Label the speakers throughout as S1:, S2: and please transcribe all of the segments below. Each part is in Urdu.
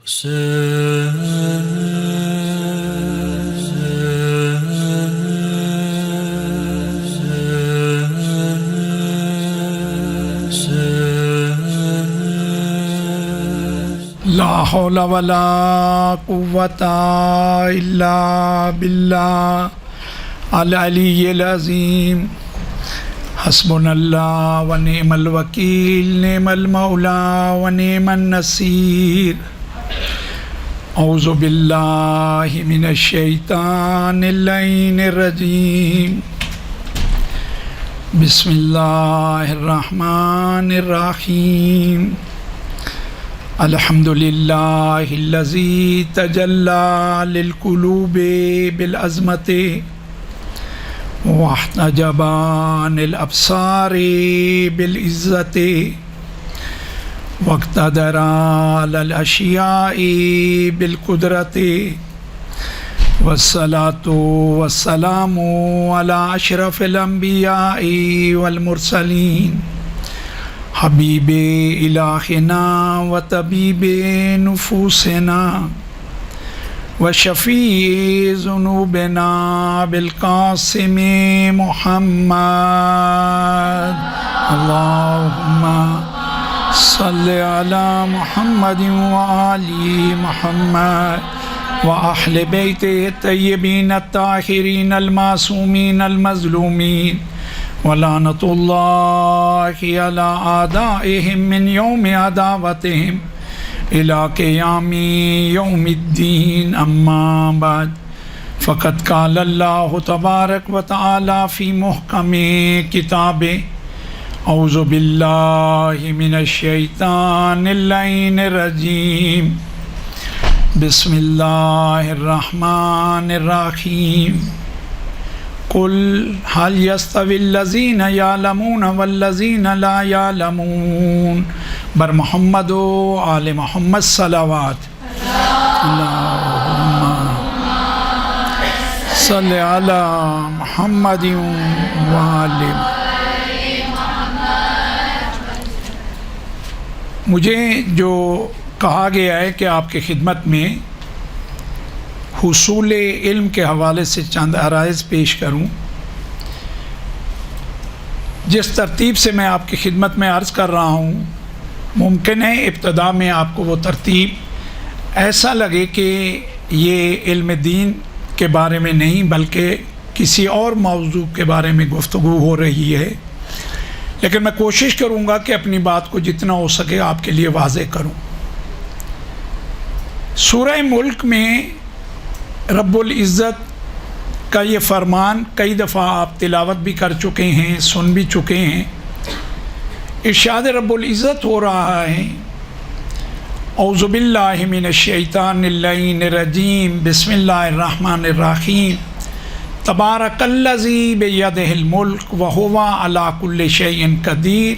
S1: لا حول ولا قوة إلا بالله العلی العظیم حسبنا اللہ ونعم الوکیل نعم المولا ونعم النصیر اعوذ باللہ من الشیطان اللعین الرجیم بسم اللہ الرحمن الرحیم الحمد للہ الذی تجلی للقلوب بالعظمت واحتجب عن الابصار بالعزت واقتدر علی الاشیاء بالقدرت والصلاة والسلام علی اشرف الانبیاء والمرسلین حبیب الہنا و طبیب نفوسنا وشفیع ذنوبنا بالقاسم محمد اللہم صلی علی محمد وآل محمد وأہل بیتہ الطیبین الطاہرین المعصومین المظلومین ولعنۃ اللہ علی اعدائہم من یوم عداوتہم الی قیام یوم الدین اما بعد فقد قال اللہ تبارک و تعالی فی محکم کتاب اعوذ باللہ من الشیطان اللعین الرجیم بسم اللہ الرحمن الرحیم قل هل يستوي الذين يعلمون والذين لا يعلمون بر محمد و آل محمد صلوات اللہم صلی علی محمد و آل مجھے جو کہا گیا ہے کہ آپ کی خدمت میں حصول علم کے حوالے سے چند عرائض پیش کروں. جس ترتیب سے میں آپ کی خدمت میں عرض کر رہا ہوں ممکن ہے ابتدا میں آپ کو وہ ترتیب ایسا لگے کہ یہ علم دین کے بارے میں نہیں بلکہ کسی اور موضوع کے بارے میں گفتگو ہو رہی ہے، لیکن میں کوشش کروں گا کہ اپنی بات کو جتنا ہو سکے آپ کے لیے واضح کروں. سورہ ملک میں رب العزت کا یہ فرمان کئی دفعہ آپ تلاوت بھی کر چکے ہیں، سن بھی چکے ہیں. ارشاد رب العزت ہو رہا ہے اعوذ باللہ من الشیطان اللعین الرجیم بسم اللہ الرحمن الرحیم تبارک الذی بیدہ الملک وہو علی کل شیء قدیر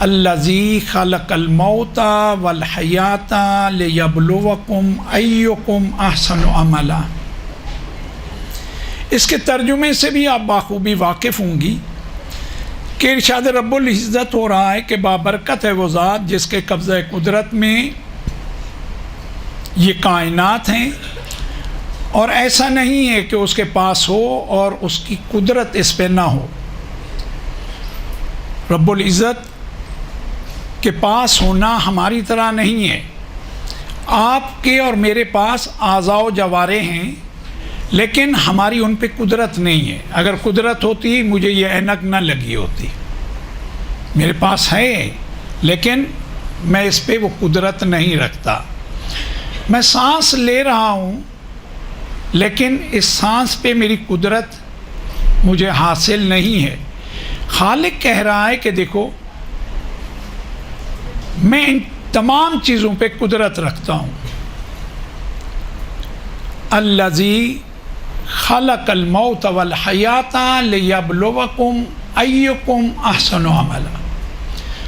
S1: الذی خلق الموت والحیات لیبلوکم ایکم احسن عملا. اس کے ترجمے سے بھی آپ بخوبی واقف ہوں گی کہ ارشاد رب العزت ہو رہا ہے کہ بابرکت ہے وہ ذات جس کے قبضہ قدرت میں یہ کائنات ہیں، اور ایسا نہیں ہے کہ اس کے پاس ہو اور اس کی قدرت اس پہ نہ ہو. رب العزت کے پاس ہونا ہماری طرح نہیں ہے. آپ کے اور میرے پاس اعضاء و جوارے ہیں لیکن ہماری ان پہ قدرت نہیں ہے. اگر قدرت ہوتی مجھے یہ اینک نہ لگی ہوتی. میرے پاس ہے لیکن میں اس پہ وہ قدرت نہیں رکھتا. میں سانس لے رہا ہوں لیکن اس سانس پہ میری قدرت مجھے حاصل نہیں ہے. خالق کہہ رہا ہے کہ دیکھو میں ان تمام چیزوں پہ قدرت رکھتا ہوں. الذی خلق الموت والحیات لیبلوکم ایکم احسن عملا.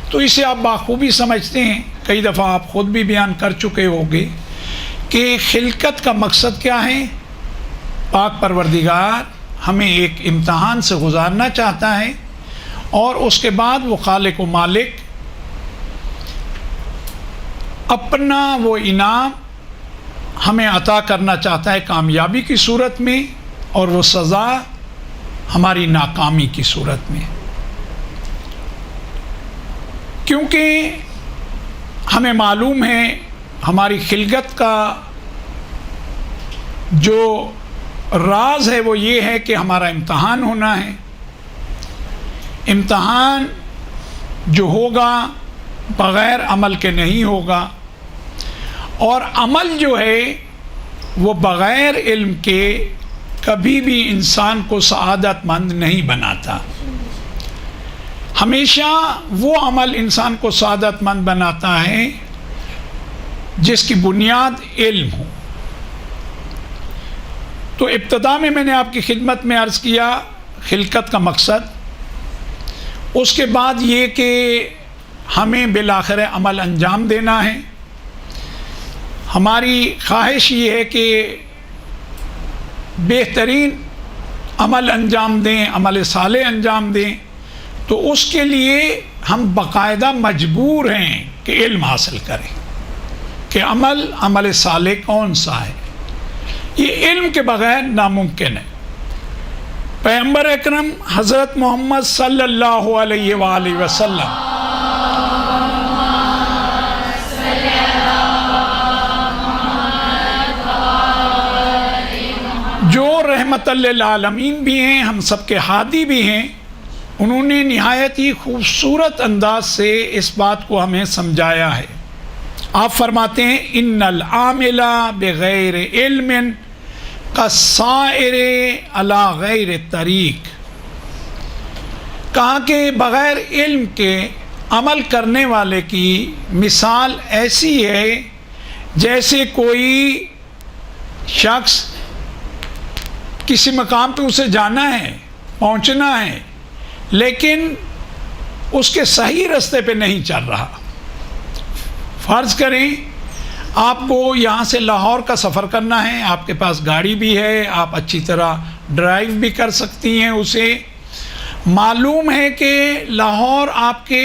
S1: تو اسے آپ بخوبی سمجھتے ہیں، کئی دفعہ آپ خود بھی بیان کر چکے ہوگے کہ خلقت کا مقصد کیا ہے. پاک پروردگار ہمیں ایک امتحان سے گزارنا چاہتا ہے اور اس کے بعد وہ خالق و مالک اپنا وہ انعام ہمیں عطا کرنا چاہتا ہے کامیابی کی صورت میں، اور وہ سزا ہماری ناکامی کی صورت میں، کیونکہ ہمیں معلوم ہے ہماری خلقت کا جو راز ہے وہ یہ ہے کہ ہمارا امتحان ہونا ہے۔ امتحان جو ہوگا بغیر عمل کے نہیں ہوگا، اور عمل جو ہے وہ بغیر علم کے کبھی بھی انسان کو سعادت مند نہیں بناتا۔ ہمیشہ وہ عمل انسان کو سعادت مند بناتا ہے جس کی بنیاد علم ہو۔ تو ابتدا میں نے آپ کی خدمت میں عرض کیا خلقت کا مقصد، اس کے بعد یہ کہ ہمیں بالآخر عمل انجام دینا ہے۔ ہماری خواہش یہ ہے کہ بہترین عمل انجام دیں، عمل صالح انجام دیں، تو اس کے لیے ہم باقاعدہ مجبور ہیں کہ علم حاصل کریں کہ عمل صالح کون سا ہے۔ یہ علم کے بغیر ناممکن ہے۔ پیغمبر اکرم حضرت محمد صلی اللہ علیہ وآلہ وسلم جو رحمت للعالمین بھی ہیں، ہم سب کے ہادی بھی ہیں، انہوں نے نہایت ہی خوبصورت انداز سے اس بات کو ہمیں سمجھایا ہے۔ آپ فرماتے ہیں ان العامل بغیر علم کالسائر علی غیر طریق، کہا کہ بغیر علم کے عمل کرنے والے کی مثال ایسی ہے جیسے کوئی شخص کسی مقام پہ اسے جانا ہے، پہنچنا ہے، لیکن اس کے صحیح راستے پہ نہیں چل رہا۔ فرض کریں آپ کو یہاں سے لاہور کا سفر کرنا ہے، آپ کے پاس گاڑی بھی ہے، آپ اچھی طرح ڈرائیو بھی کر سکتی ہیں اسے، معلوم ہے کہ لاہور آپ کے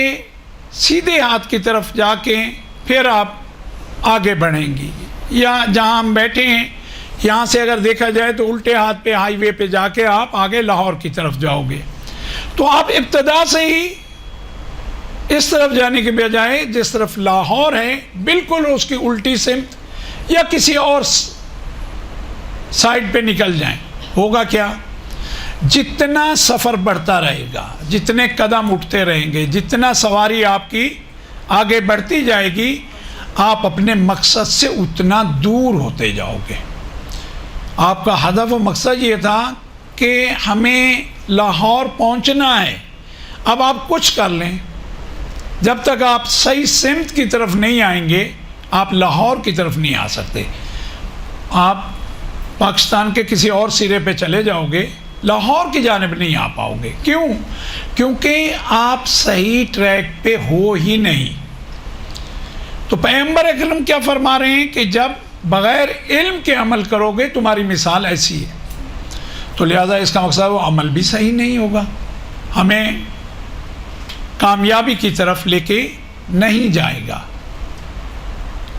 S1: سیدھے ہاتھ کی طرف جا کے پھر آپ آگے بڑھیں گی، یا جہاں ہم بیٹھے ہیں یہاں سے اگر دیکھا جائے تو الٹے ہاتھ پہ ہائی وے پہ جا کے آپ آگے لاہور کی طرف جاؤ گے۔ تو آپ ابتدا سے ہی اس طرف جانے کے بجائے جس طرف لاہور ہے بالکل اس کی الٹی سمت یا کسی اور سائڈ پہ نکل جائیں، ہوگا کیا؟ جتنا سفر بڑھتا رہے گا، جتنے قدم اٹھتے رہیں گے، جتنا سواری آپ کی آگے بڑھتی جائے گی، آپ اپنے مقصد سے اتنا دور ہوتے جاؤ گے۔ آپ کا ہدف و مقصد یہ تھا کہ ہمیں لاہور پہنچنا ہے، اب آپ کچھ کر لیں، جب تک آپ صحیح سمت کی طرف نہیں آئیں گے آپ لاہور کی طرف نہیں آ سکتے۔ آپ پاکستان کے کسی اور سرے پہ چلے جاؤ گے، لاہور کی جانب نہیں آ پاؤ گے۔ کیوں؟ کیونکہ آپ صحیح ٹریک پہ ہو ہی نہیں۔ تو پیغمبر اکرم کیا فرما رہے ہیں کہ جب بغیر علم کے عمل کرو گے تمہاری مثال ایسی ہے، تو لہذا اس کا مقصد وہ عمل بھی صحیح نہیں ہوگا، ہمیں کامیابی کی طرف لے کے نہیں جائے گا۔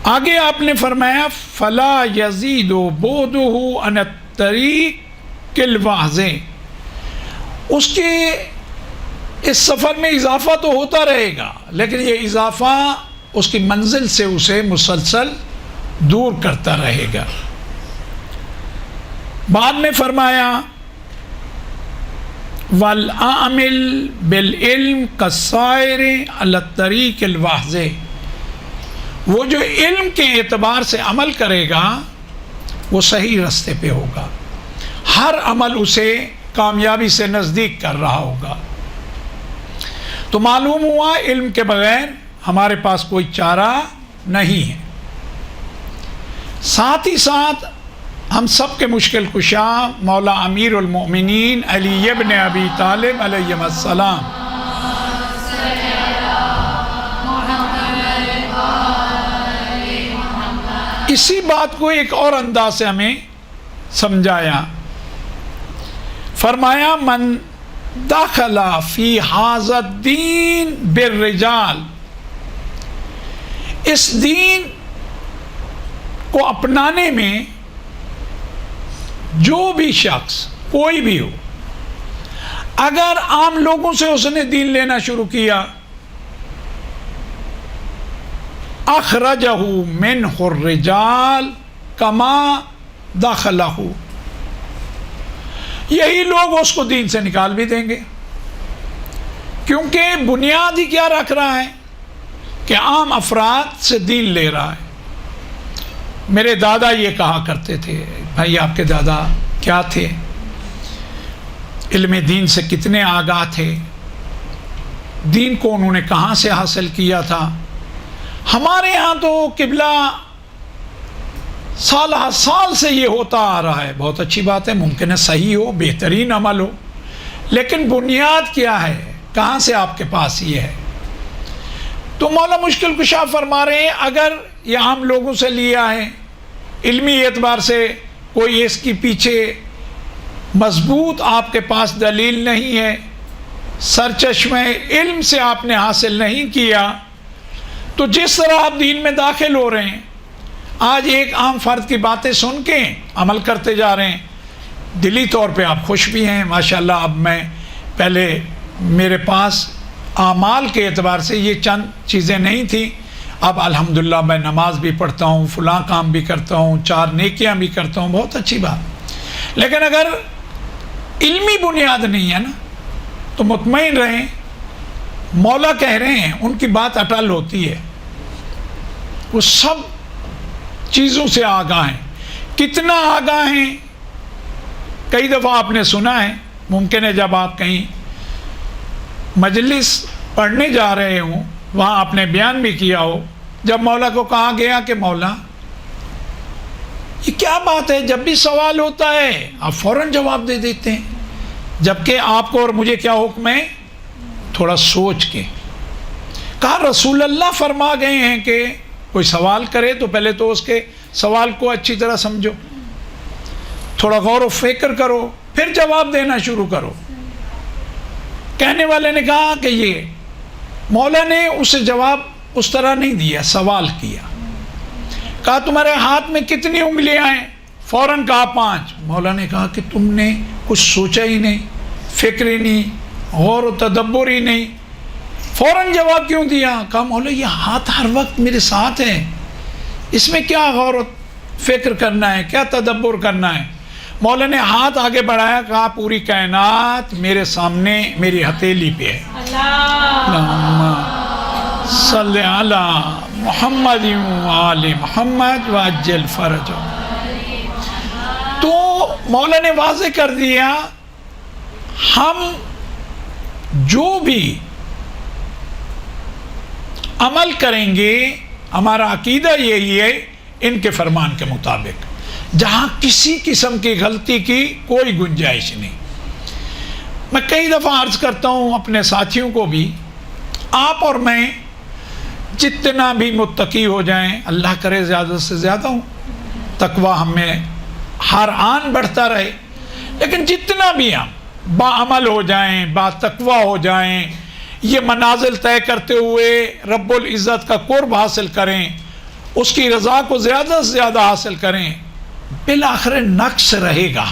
S1: آگے آپ نے فرمایا فلا یزید بودہ عن الطریق الواضح، اس کے اس سفر میں اضافہ تو ہوتا رہے گا، لیکن یہ اضافہ اس کی منزل سے اسے مسلسل دور کرتا رہے گا۔ بعد میں فرمایا والعامل بالعلم کالسائر علی الطریق الواضح، وہ جو علم کے اعتبار سے عمل کرے گا وہ صحیح راستے پہ ہوگا، ہر عمل اسے کامیابی سے نزدیک کر رہا ہوگا۔ تو معلوم ہوا علم کے بغیر ہمارے پاس کوئی چارہ نہیں ہے۔ ساتھ ہی ساتھ ہم سب کے مشکل کشا مولا امیر المؤمنین علی ابن ابی طالب علیہ السلام اسی بات کو ایک اور انداز سے ہمیں سمجھایا۔ فرمایا من دخل فی ھذا الدین بالرجال، اس دین کو اپنانے میں جو بھی شخص کوئی بھی ہو، اگر عام لوگوں سے اس نے دین لینا شروع کیا، اخرجہ منہ الرجال کما دخلہ، یہی لوگ اس کو دین سے نکال بھی دیں گے، کیونکہ بنیاد ہی کیا رکھ رہا ہے کہ عام افراد سے دین لے رہا ہے۔ میرے دادا یہ کہا کرتے تھے، بھائی آپ کے دادا کیا تھے، علم دین سے کتنے آگاہ تھے، دین کو انہوں نے کہاں سے حاصل کیا تھا۔ ہمارے ہاں تو قبلہ سالہ سال سے یہ ہوتا آ رہا ہے، بہت اچھی بات ہے، ممکن ہے صحیح ہو، بہترین عمل ہو، لیکن بنیاد کیا ہے، کہاں سے آپ کے پاس یہ ہے؟ تو مولا مشکل کشا فرما رہے ہیں اگر یہ عام لوگوں سے لیا ہے، علمی اعتبار سے کوئی اس کی پیچھے مضبوط آپ کے پاس دلیل نہیں ہے، سرچشمہ علم سے آپ نے حاصل نہیں کیا، تو جس طرح آپ دین میں داخل ہو رہے ہیں، آج ایک عام فرد کی باتیں سن کے عمل کرتے جا رہے ہیں، دلی طور پہ آپ خوش بھی ہیں ماشاءاللہ۔ اب میں پہلے میرے پاس اعمال کے اعتبار سے یہ چند چیزیں نہیں تھیں، اب الحمدللہ میں نماز بھی پڑھتا ہوں، فلاں کام بھی کرتا ہوں، 4 نیکیاں بھی کرتا ہوں، بہت اچھی بات۔ لیکن اگر علمی بنیاد نہیں ہے نا تو مطمئن رہیں، مولا کہہ رہے ہیں، ان کی بات اٹل ہوتی ہے، وہ سب چیزوں سے آگاہ ہیں۔ کتنا آگاہ ہیں؟ کئی دفعہ آپ نے سنا ہے، ممکن ہے جب آپ کہیں مجلس پڑھنے جا رہے ہوں، وہاں آپ نے بیان بھی کیا ہو، جب مولا کو کہا گیا کہ مولا یہ کیا بات ہے، جب بھی سوال ہوتا ہے آپ فوراً جواب دے دیتے ہیں، جبکہ آپ کو اور مجھے کیا حکم ہے؟ تھوڑا سوچ کے۔ کہا رسول اللہ فرما گئے ہیں کہ کوئی سوال کرے تو پہلے تو اس کے سوال کو اچھی طرح سمجھو، تھوڑا غور و فکر کرو، پھر جواب دینا شروع کرو۔ کہنے والے نے کہا کہ یہ مولا نے اسے جواب اس طرح نہیں دیا، سوال کیا، کہا تمہارے ہاتھ میں کتنی انگلیاں ہیں؟ فوراً کہا 5۔ مولا نے کہا کہ تم نے کچھ سوچا ہی نہیں، فکر ہی نہیں، غور و تدبر ہی نہیں، فوراً جواب کیوں دیا؟ کہا مولا یہ ہاتھ ہر وقت میرے ساتھ ہے، اس میں کیا غور و فکر کرنا ہے، کیا تدبر کرنا ہے؟ مولا نے ہاتھ آگے بڑھایا، کہا پوری کائنات میرے سامنے میری ہتھیلی پہ ہے۔ اللہم صلی علی محمد و آل محمد وعجل فرجہ۔ تو مولا نے واضح کر دیا ہم جو بھی عمل کریں گے ہمارا عقیدہ یہی ہے ان کے فرمان کے مطابق، جہاں کسی قسم کی غلطی کی کوئی گنجائش نہیں۔ میں کئی دفعہ عرض کرتا ہوں اپنے ساتھیوں کو بھی، آپ اور میں جتنا بھی متقی ہو جائیں، اللہ کرے زیادہ سے زیادہ ہوں، تقوی ہمیں ہر آن بڑھتا رہے، لیکن جتنا بھی ہم باعمل ہو جائیں، با تقوی ہو جائیں، یہ منازل طے کرتے ہوئے رب العزت کا قرب حاصل کریں، اس کی رضا کو زیادہ سے زیادہ حاصل کریں، بالآخر نقص رہے گا۔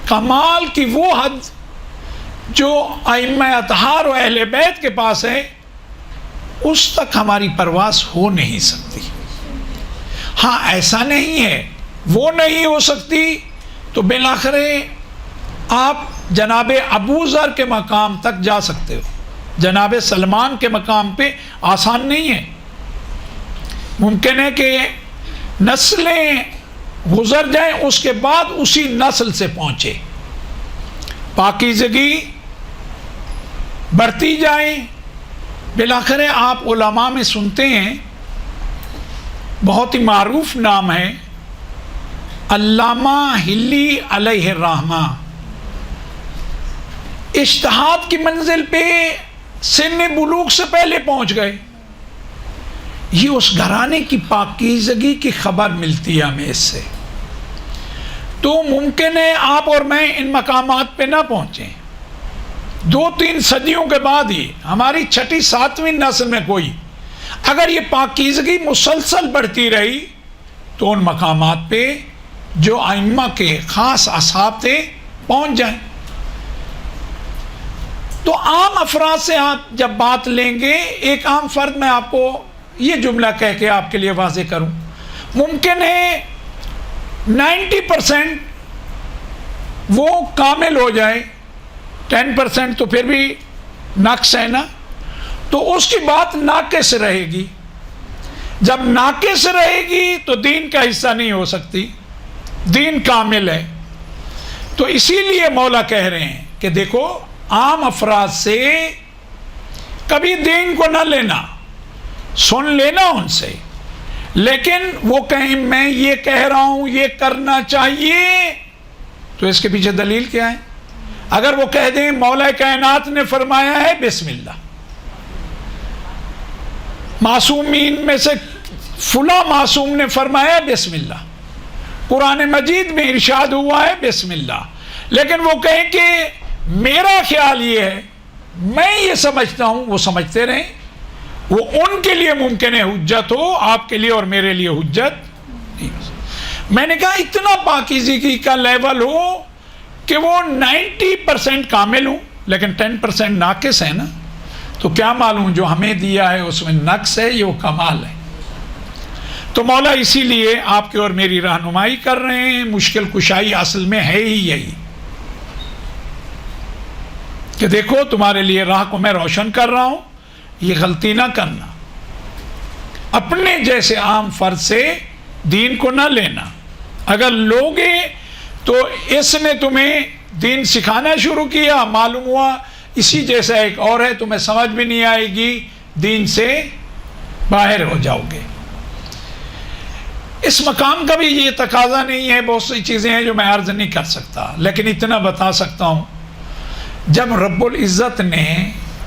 S1: کمال کی وہ حد جو ائمہ اطہار و اہل بیت کے پاس ہے، اس تک ہماری پرواز ہو نہیں سکتی۔ ہاں ایسا نہیں ہے وہ نہیں ہو سکتی تو بالآخر آپ جناب ابو ذر کے مقام تک جا سکتے ہو، جناب سلمان کے مقام پہ آسان نہیں ہے۔ ممکن ہے کہ نسلیں گزر جائیں، اس کے بعد اسی نسل سے پہنچے، پاکیزگی بڑھتی جائیں۔ بالآخر آپ علماء میں سنتے ہیں، بہت ہی معروف نام ہے علامہ ہلی علیہ الرحمہ، اجتہاد کی منزل پہ سن بلوغ سے پہلے پہنچ گئے۔ یہ اس گھرانے کی پاکیزگی کی خبر ملتی ہے ہمیں اس سے۔ تو ممکن ہے آپ اور میں ان مقامات پہ نہ پہنچیں، 2-3 صدیوں کے بعد ہی ہماری 6 7ویں نسل میں کوئی اگر یہ پاکیزگی مسلسل بڑھتی رہی تو ان مقامات پہ جو ائمہ کے خاص اصحاب تھے پہنچ جائیں. تو عام افراد سے آپ جب بات لیں گے، ایک عام فرد، میں آپ کو یہ جملہ کہہ کے آپ کے لیے واضح کروں، ممکن ہے 90% وہ کامل ہو جائے، 10% تو پھر بھی ناقص ہے نا، تو اس کی بات ناقص رہے گی. جب ناقص رہے گی تو دین کا حصہ نہیں ہو سکتی، دین کامل ہے. تو اسی لیے مولا کہہ رہے ہیں کہ دیکھو عام افراد سے کبھی دین کو نہ لینا، سن لینا ان سے، لیکن وہ کہیں میں یہ کہہ رہا ہوں یہ کرنا چاہیے، تو اس کے پیچھے دلیل کیا ہے؟ اگر وہ کہہ دیں مولا کائنات نے فرمایا ہے، بسم اللہ، معصومین میں سے فلاں معصوم نے فرمایا ہے، بسم اللہ، قرآن مجید میں ارشاد ہوا ہے، بسم اللہ، لیکن وہ کہیں کہ میرا خیال یہ ہے، میں یہ سمجھتا ہوں، وہ سمجھتے رہیں، وہ ان کے لیے ممکن ہے حجت ہو، آپ کے لیے اور میرے لیے حجت نہیں ہو سکتی. میں نے کہا اتنا پاکیزگی کا لیول ہو کہ وہ 90% کامل ہوں لیکن 10% ناقص ہے نا، تو کیا معلوم جو ہمیں دیا ہے اس میں نقص ہے، یہ وہ کمال ہے. تو مولا اسی لیے آپ کی اور میری رہنمائی کر رہے ہیں. مشکل کشائی اصل میں ہے ہی یہی کہ دیکھو تمہارے لیے راہ کو میں روشن کر رہا ہوں، یہ غلطی نہ کرنا، اپنے جیسے عام فرد سے دین کو نہ لینا. اگر لوگے تو اس نے تمہیں دین سکھانا شروع کیا، معلوم ہوا اسی جیسا ایک اور ہے، تمہیں سمجھ بھی نہیں آئے گی، دین سے باہر ہو جاؤ گے. اس مقام کا بھی یہ تقاضا نہیں ہے، بہت سی چیزیں ہیں جو میں عرض نہیں کر سکتا، لیکن اتنا بتا سکتا ہوں، جب رب العزت نے،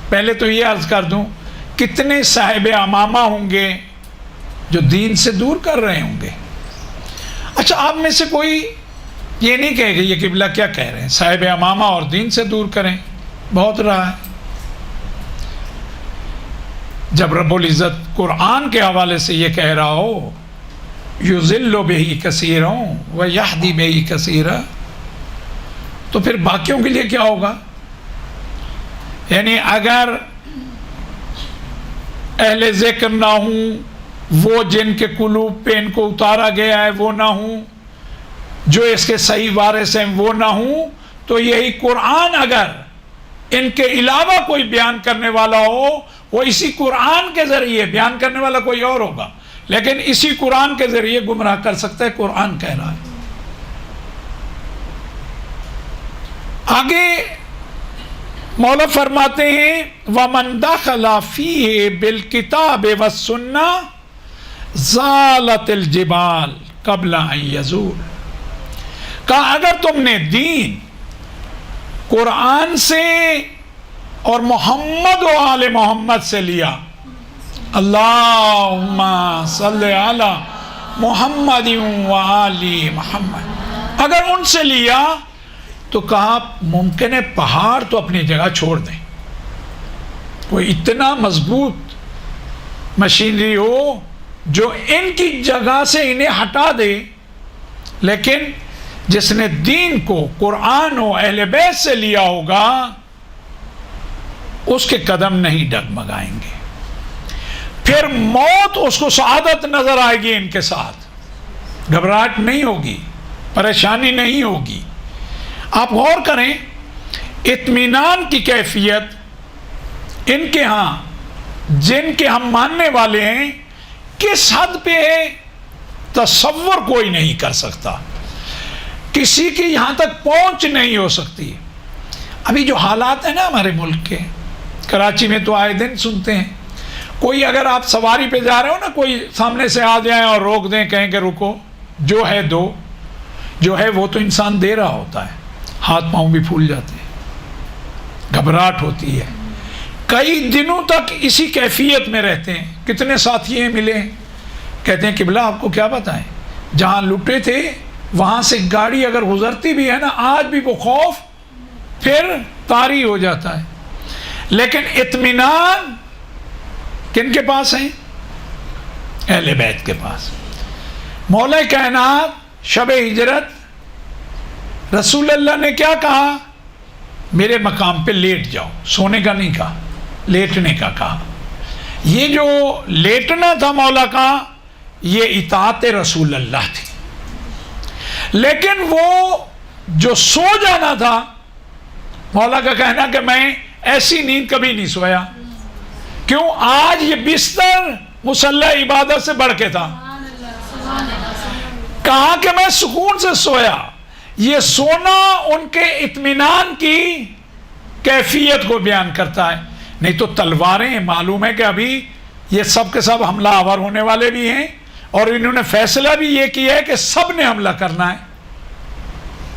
S1: پہلے تو یہ عرض کر دوں، کتنے صاحب امامہ ہوں گے جو دین سے دور کر رہے ہوں گے. اچھا آپ میں سے کوئی یہ نہیں کہے کہ یہ قبلہ کیا کہہ رہے ہیں، صاحب امامہ اور دین سے دور کریں، بہت رہا ہے. جب رب العزت قرآن کے حوالے سے یہ کہہ رہا ہو یُذِلُّ بِهِ كَثِيرًا وَيَهْدِي بِهِ كَثِيرًا، تو پھر باقیوں کے لیے کیا ہوگا؟ یعنی اگر اہل ذکر نہ ہوں، وہ جن کے قلوب پہ ان کو اتارا گیا ہے وہ نہ ہوں، جو اس کے صحیح وارث ہیں وہ نہ ہوں، تو یہی قرآن اگر ان کے علاوہ کوئی بیان کرنے والا ہو، وہ اسی قرآن کے ذریعے، بیان کرنے والا کوئی اور ہوگا لیکن اسی قرآن کے ذریعے گمراہ کر سکتا ہے. قرآن کہہ رہا ہے. آگے مولا فرماتے ہیں وَمَنْ دَخَلَ فِيهِ بِالْكِتَابِ وَالسُّنَّةِ زَالَتِ الْجِبَالِ قَبْلَ أَنْ يَزُولَ. کہا اگر تم نے دین قرآن سے اور محمد و آل محمد سے لیا، اللہم صلی علی محمد و آل محمد، اگر ان سے لیا تو کہا ممکن ہے پہاڑ تو اپنی جگہ چھوڑ دیں، کوئی اتنا مضبوط مشینری ہو جو ان کی جگہ سے انہیں ہٹا دے، لیکن جس نے دین کو قرآن و اہل بیت سے لیا ہوگا اس کے قدم نہیں ڈگمگائیں گے. پھر موت اس کو سعادت نظر آئے گی، ان کے ساتھ گھبراہٹ نہیں ہوگی، پریشانی نہیں ہوگی. آپ غور کریں اطمینان کی کیفیت ان کے ہاں جن کے ہم ماننے والے ہیں کس حد پہ تصور کوئی نہیں کر سکتا، کسی کی یہاں تک پہنچ نہیں ہو سکتی. ابھی جو حالات ہیں نا ہمارے ملک کے، کراچی میں تو آئے دن سنتے ہیں، کوئی اگر آپ سواری پہ جا رہے ہو نا، کوئی سامنے سے آ جائیں اور روک دیں، کہیں کہ رکو، جو ہے دو، جو ہے وہ تو انسان دے رہا ہوتا ہے، ہاتھ پاؤں بھی پھول جاتے ہیں، گھبراہٹ ہوتی ہے. کئی دنوں تک اسی کیفیت میں رہتے ہیں. کتنے ساتھی ہیں ملے، کہتے ہیں قبلہ آپ کو کیا بتائیں، جہاں لٹے تھے وہاں سے گاڑی اگر گزرتی بھی ہے نا، آج بھی وہ خوف پھر طاری ہو جاتا ہے. لیکن اطمینان کن کے پاس ہے؟ اہل بیت کے پاس. مولا کائنات شب ہجرت رسول اللہ نے کیا کہا؟ میرے مقام پہ لیٹ جاؤ. سونے کا نہیں کہا، لیٹنے کا کہا. یہ جو لیٹنا تھا مولا کا، یہ اطاعت رسول اللہ تھی. لیکن وہ جو سو جانا تھا، مولا کا کہنا کہ میں ایسی نیند کبھی نہیں سویا. کیوں؟ آج یہ بستر مصلی عبادت سے بڑھ کے تھا. کہا کہ میں سکون سے سویا. یہ سونا ان کے اطمینان کی کیفیت کو بیان کرتا ہے. نہیں تو تلواریں، معلوم ہے کہ ابھی یہ سب کے سب حملہ آور ہونے والے بھی ہیں، اور انہوں نے فیصلہ بھی یہ کیا ہے کہ سب نے حملہ کرنا ہے.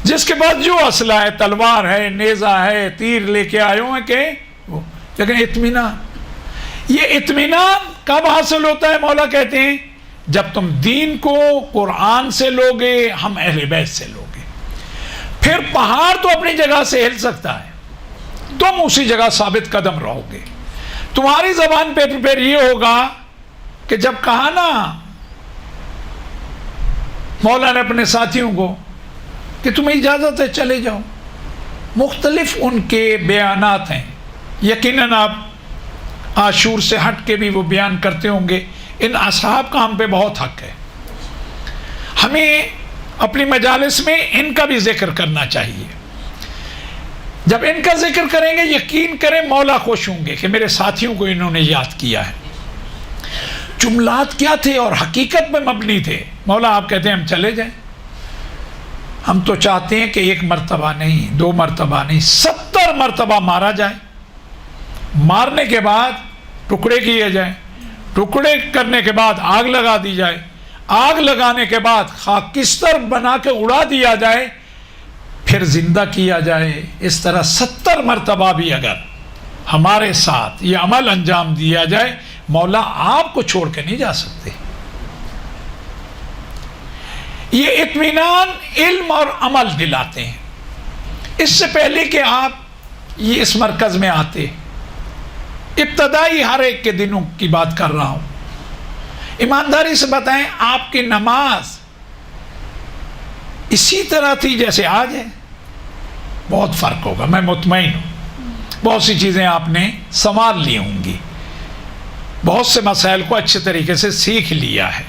S1: جس کے بعد جو اسلحہ ہے، تلوار ہے، نیزہ ہے، تیر لے کے آئے ہوئے کہ وہ. لیکن اطمینان، یہ اطمینان کب حاصل ہوتا ہے؟ مولا کہتے ہیں جب تم دین کو قرآن سے لوگے، ہم اہل بیت سے لوگے. پھر پہاڑ تو اپنی جگہ سے ہل سکتا ہے، تم اسی جگہ ثابت قدم رہو گے. تمہاری زبان پہ پھر یہ ہوگا کہ جب کہا نا مولا نے اپنے ساتھیوں کو کہ تمہیں اجازت ہے چلے جاؤ. مختلف ان کے بیانات ہیں. یقیناً آپ عاشور سے ہٹ کے بھی وہ بیان کرتے ہوں گے. ان اصحاب کا ہم پہ بہت حق ہے. ہمیں اپنی مجالس میں ان کا بھی ذکر کرنا چاہیے. جب ان کا ذکر کریں گے، یقین کریں مولا خوش ہوں گے کہ میرے ساتھیوں کو انہوں نے یاد کیا ہے. جملات کیا تھے اور حقیقت میں مبنی تھے. مولا آپ کہتے ہیں ہم چلے جائیں. ہم تو چاہتے ہیں کہ 1 مرتبہ نہیں، 2 مرتبہ نہیں، 70 مرتبہ مارا جائے. مارنے کے بعد ٹکڑے کیے جائیں، ٹکڑے کرنے کے بعد آگ لگا دی جائے، آگ لگانے کے بعد خاکستر بنا کے اڑا دیا جائے، پھر زندہ کیا جائے. اس طرح 70 مرتبہ بھی اگر ہمارے ساتھ یہ عمل انجام دیا جائے، مولا آپ کو چھوڑ کے نہیں جا سکتے. یہ اطمینان علم اور عمل دلاتے ہیں. اس سے پہلے کہ آپ یہ اس مرکز میں آتے، ابتدائی ہر ایک کے دنوں کی بات کر رہا ہوں. ایمانداری سے بتائیں، آپ کی نماز اسی طرح تھی جیسے آج ہے؟ بہت فرق ہوگا، میں مطمئن ہوں. بہت سی چیزیں آپ نے سنبھال لی ہوں گی، بہت سے مسائل کو اچھے طریقے سے سیکھ لیا ہے.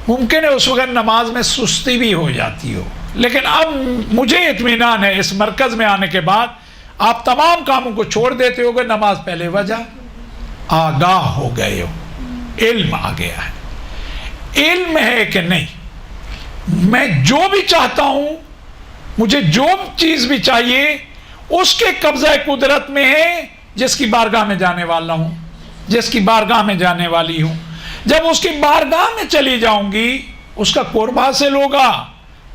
S1: ممکن ہے اس وقت نماز میں سستی بھی ہو جاتی ہو، لیکن اب مجھے اطمینان ہے اس مرکز میں آنے کے بعد آپ تمام کاموں کو چھوڑ دیتے ہو گے. نماز پہلے وجہ آگاہ ہو گئے ہو، علم آ گیا ہے. علم ہے کہ نہیں، میں جو بھی چاہتا ہوں، مجھے جو چیز بھی چاہیے اس کے قبضہ قدرت میں ہے، جس کی بارگاہ میں جانے والا ہوں، جس کی بارگاہ میں جانے والی ہوں. جب اس کی بارگاہ میں چلی جاؤں گی، اس کا قرب حاصل ہوگا.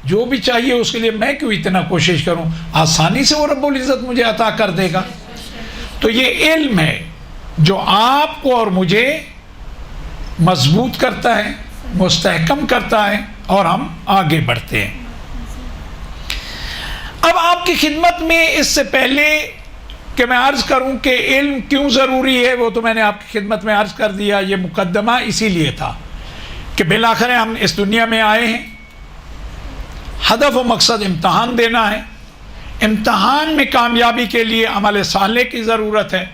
S1: جو بھی چاہیے اس کے لیے میں کیوں اتنا کوشش کروں؟ آسانی سے وہ رب العزت مجھے عطا کر دے گا. تو یہ علم ہے جو آپ کو اور مجھے مضبوط کرتا ہے، مستحکم کرتا ہے، اور ہم آگے بڑھتے ہیں. اب آپ کی خدمت میں اس سے پہلے کہ میں عرض کروں کہ علم کیوں ضروری ہے، وہ تو میں نے آپ کی خدمت میں عرض کر دیا. یہ مقدمہ اسی لیے تھا کہ بالآخر ہم اس دنیا میں آئے ہیں، ہدف و مقصد امتحان دینا ہے. امتحان میں کامیابی کے لیے عمل صالح کی ضرورت ہے،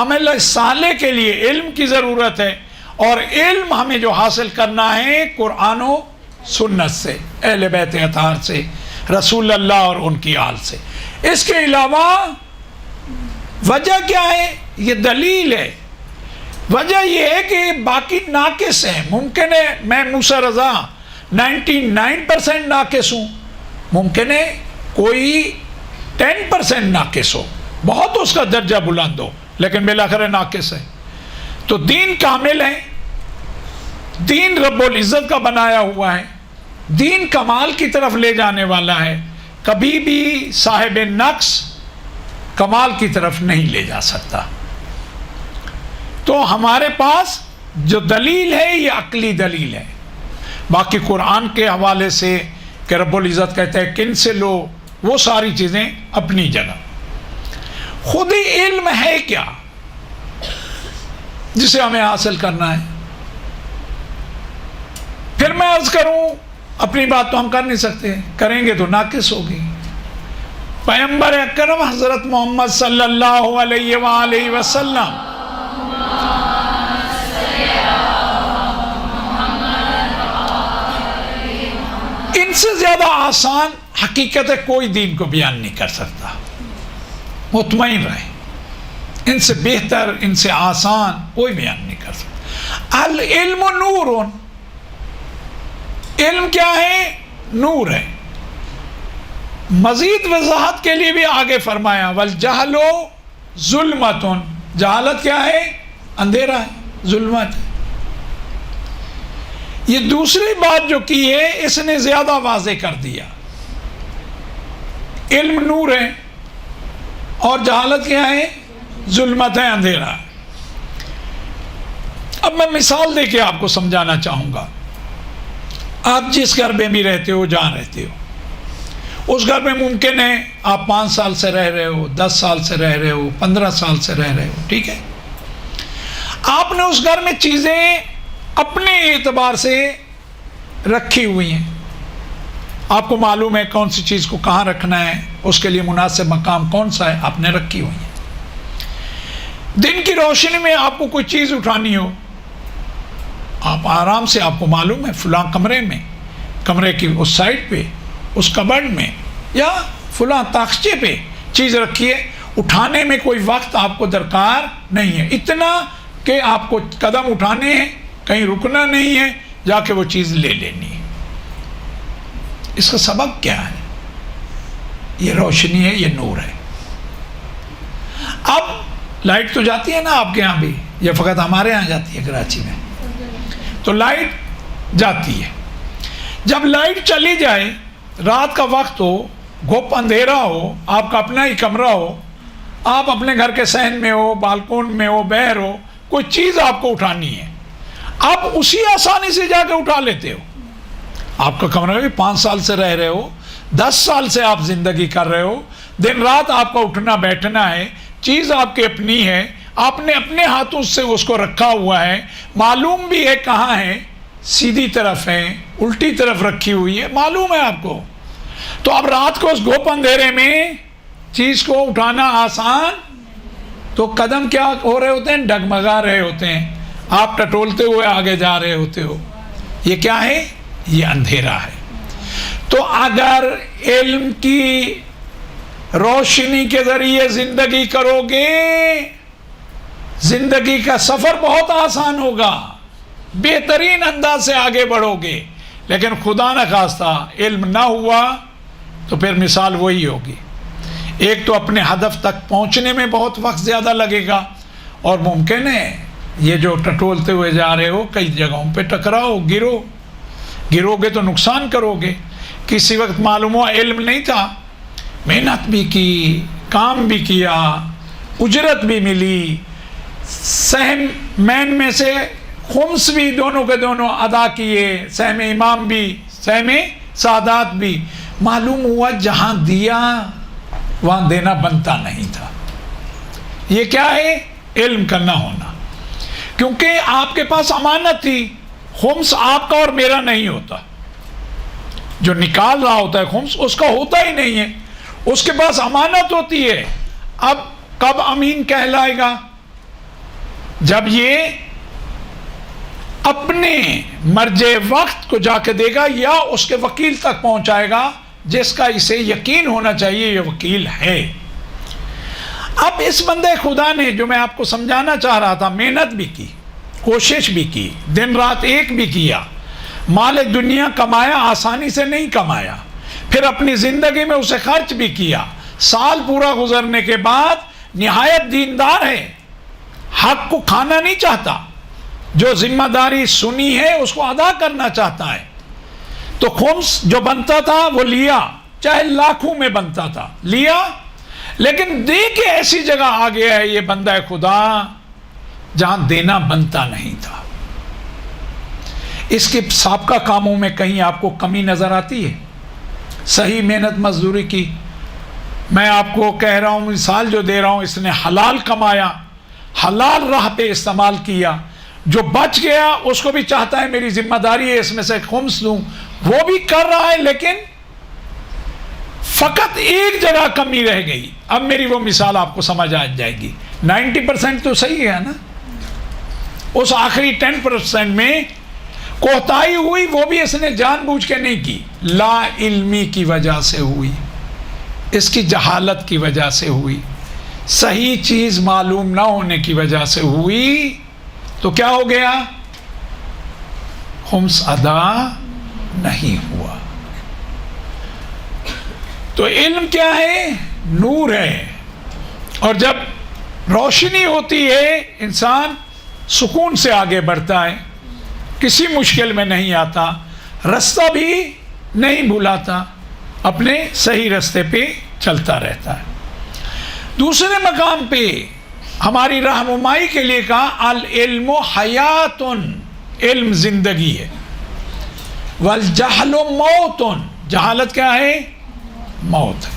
S1: عمل صالح کے لیے علم کی ضرورت ہے، اور علم ہمیں جو حاصل کرنا ہے قرآن و سنت سے، اہل بیت اطہار سے، رسول اللہ اور ان کی آل سے. اس کے علاوہ وجہ کیا ہے؟ یہ دلیل ہے. وجہ یہ ہے کہ باقی ناقص ہیں. ممکن ہے میں موسیٰ رضا 99% ناقص ہوں، ممکن ہے کوئی 10% ناقص ہو، بہت اس کا درجہ بلند ہو، لیکن بالآخر ناقص ہے. تو دین کامل ہے، دین رب العزت کا بنایا ہوا ہے، دین کمال کی طرف لے جانے والا ہے. کبھی بھی صاحب نقص کمال کی طرف نہیں لے جا سکتا. تو ہمارے پاس جو دلیل ہے یہ عقلی دلیل ہے. باقی قرآن کے حوالے سے کہ رب العزت کہتا ہے کن سے لو، وہ ساری چیزیں اپنی جگہ. خود ہی علم ہے کیا جسے ہمیں حاصل کرنا ہے؟ پھر میں عرض کروں، اپنی بات تو ہم کر نہیں سکتے، کریں گے تو ناقص ہوگی۔ پیغمبر اکرم حضرت محمد صلی اللہ علیہ وآلہ وسلم ان سے زیادہ آسان حقیقت کوئی دین کو بیان نہیں کر سکتا، مطمئن رہیں، ان سے بہتر، ان سے آسان کوئی بیان نہیں کر سکتا۔ العلم نور، علم کیا ہے؟ نور ہے۔ مزید وضاحت کے لیے بھی آگے فرمایا والجہل ظلمت، جہالت کیا ہے؟ اندھیرا ہے، ظلمت ہے۔ یہ دوسری بات جو کی ہے اس نے زیادہ واضح کر دیا، علم نور ہے اور جہالت کیا ہے؟ ظلمت ہے، اندھیرا ہے۔ اب میں مثال دے کے آپ کو سمجھانا چاہوں گا۔ آپ جس گھر میں بھی رہتے ہو، جہاں رہتے ہو، اس گھر میں ممکن ہے آپ 5 سال سے رہ رہے ہو، 10 سال سے رہ رہے ہو، 15 سال سے رہ رہے ہو، ٹھیک ہے؟ آپ نے اس گھر میں چیزیں اپنے اعتبار سے رکھی ہوئی ہیں، آپ کو معلوم ہے کون سی چیز کو کہاں رکھنا ہے، اس کے لیے مناسب مقام کون سا ہے، آپ نے رکھی ہوئی ہیں۔ دن کی روشنی میں آپ کو کوئی چیز اٹھانی ہو، آپ آرام سے، آپ کو معلوم ہے فلاں کمرے میں، کمرے کی اس سائڈ پہ، اس کبرڈ میں یا فلاں تاخچے پہ چیز رکھیے، اٹھانے میں کوئی وقت آپ کو درکار نہیں ہے، اتنا کہ آپ کو قدم اٹھانے ہیں، کہیں رکنا نہیں ہے، جا کے وہ چیز لے لینی ہے۔ اس کا سبب کیا ہے؟ یہ روشنی ہے، یہ نور ہے۔ اب لائٹ تو جاتی ہے نا آپ کے ہاں بھی، یہ فقط ہمارے ہاں جاتی ہے کراچی میں، تو لائٹ جاتی ہے۔ جب لائٹ چلی جائے، رات کا وقت ہو، گھپ اندھیرا ہو، آپ کا اپنا ہی کمرہ ہو، آپ اپنے گھر کے صحن میں ہو، بالکون میں ہو، باہر ہو، کوئی چیز آپ کو اٹھانی ہے، آپ اسی آسانی سے جا کے اٹھا لیتے ہو۔ آپ کا کمرہ بھی 5 سال سے رہ رہے ہو، 10 سال سے آپ زندگی کر رہے ہو، دن رات آپ کا اٹھنا بیٹھنا ہے، چیز آپ کی اپنی ہے، آپ نے اپنے ہاتھوں سے اس کو رکھا ہوا ہے، معلوم بھی ہے کہاں ہے، سیدھی طرف ہے، الٹی طرف رکھی ہوئی ہے، معلوم ہے آپ کو۔ تو اب رات کو اس گھوپ اندھیرے میں چیز کو اٹھانا آسان، تو قدم کیا ہو رہے ہوتے ہیں؟ ڈگمگا رہے ہوتے ہیں، آپ ٹٹولتے ہوئے آگے جا رہے ہوتے ہو۔ یہ کیا ہے؟ یہ اندھیرا ہے۔ تو اگر علم کی روشنی کے ذریعے زندگی کرو گے، زندگی کا سفر بہت آسان ہوگا، بہترین انداز سے آگے بڑھو گے۔ لیکن خدا نہ خواستہ علم نہ ہوا تو پھر مثال وہی ہوگی، ایک تو اپنے ہدف تک پہنچنے میں بہت وقت زیادہ لگے گا، اور ممکن ہے یہ جو ٹٹولتے ہوئے جا رہے ہو کئی جگہوں پہ ٹکراؤ، گرو گے تو نقصان کرو گے۔ کسی وقت معلوم ہوا علم نہیں تھا، محنت بھی کی، کام بھی کیا، اجرت بھی ملی، سہم مین میں سے خمس بھی دونوں کے دونوں ادا کیے، سہم امام بھی، سہم سادات بھی، معلوم ہوا جہاں دیا وہاں دینا بنتا نہیں تھا۔ یہ کیا ہے؟ علم کا نہ ہونا، کیونکہ آپ کے پاس امانت تھی، خمس آپ کا اور میرا نہیں ہوتا، جو نکال رہا ہوتا ہے خمس اس کا ہوتا ہی نہیں ہے، اس کے پاس امانت ہوتی ہے۔ اب کب امین کہلائے گا؟ جب یہ اپنے مرج وقت کو جا کے دے گا یا اس کے وکیل تک پہنچائے گا جس کا اسے یقین ہونا چاہیے یہ وکیل ہے۔ اب اس بندے خدا نے، جو میں آپ کو سمجھانا چاہ رہا تھا، محنت بھی کی، کوشش بھی کی، دن رات ایک بھی کیا، مال دنیا کمایا، آسانی سے نہیں کمایا، پھر اپنی زندگی میں اسے خرچ بھی کیا، سال پورا گزرنے کے بعد نہایت دیندار ہے، حق کو کھانا نہیں چاہتا، جو ذمہ داری سنی ہے اس کو ادا کرنا چاہتا ہے۔ تو خمس جو بنتا تھا وہ لیا، چاہے لاکھوں میں بنتا تھا، لیا، لیکن دے کے ایسی جگہ آ گیا ہے یہ بندہ خدا جہاں دینا بنتا نہیں تھا۔ اس کے سابقہ کاموں میں کہیں آپ کو کمی نظر آتی ہے؟ صحیح محنت مزدوری کی، میں آپ کو کہہ رہا ہوں، مثال جو دے رہا ہوں، اس نے حلال کمایا، حلال راہ پہ استعمال کیا، جو بچ گیا اس کو بھی چاہتا ہے میری ذمہ داری ہے اس میں سے خمس دوں، وہ بھی کر رہا ہے، لیکن فقط ایک جگہ کمی رہ گئی. اب میری وہ مثال آپ کو سمجھ آ جائے گی. 90% تو صحیح ہے نا، اس آخری 10% میں کوتاہی ہوئی، وہ بھی اس نے جان بوجھ کے نہیں کی، لا علمی کی وجہ سے ہوئی، اس کی جہالت کی وجہ سے ہوئی، صحیح چیز معلوم نہ ہونے کی وجہ سے ہوئی. تو کیا ہو گیا؟ خمس ادا نہیں ہوا. تو علم کیا ہے؟ نور ہے، اور جب روشنی ہوتی ہے انسان سکون سے آگے بڑھتا ہے، کسی مشکل میں نہیں آتا، رستہ بھی نہیں بھولاتا، اپنے صحیح رستے پہ چلتا رہتا ہے. دوسرے مقام پہ ہماری رہنمائی کے لیے کہا العلم حیات، علم زندگی ہے، والجہل موت، جہالت کیا ہے؟ موت ہے.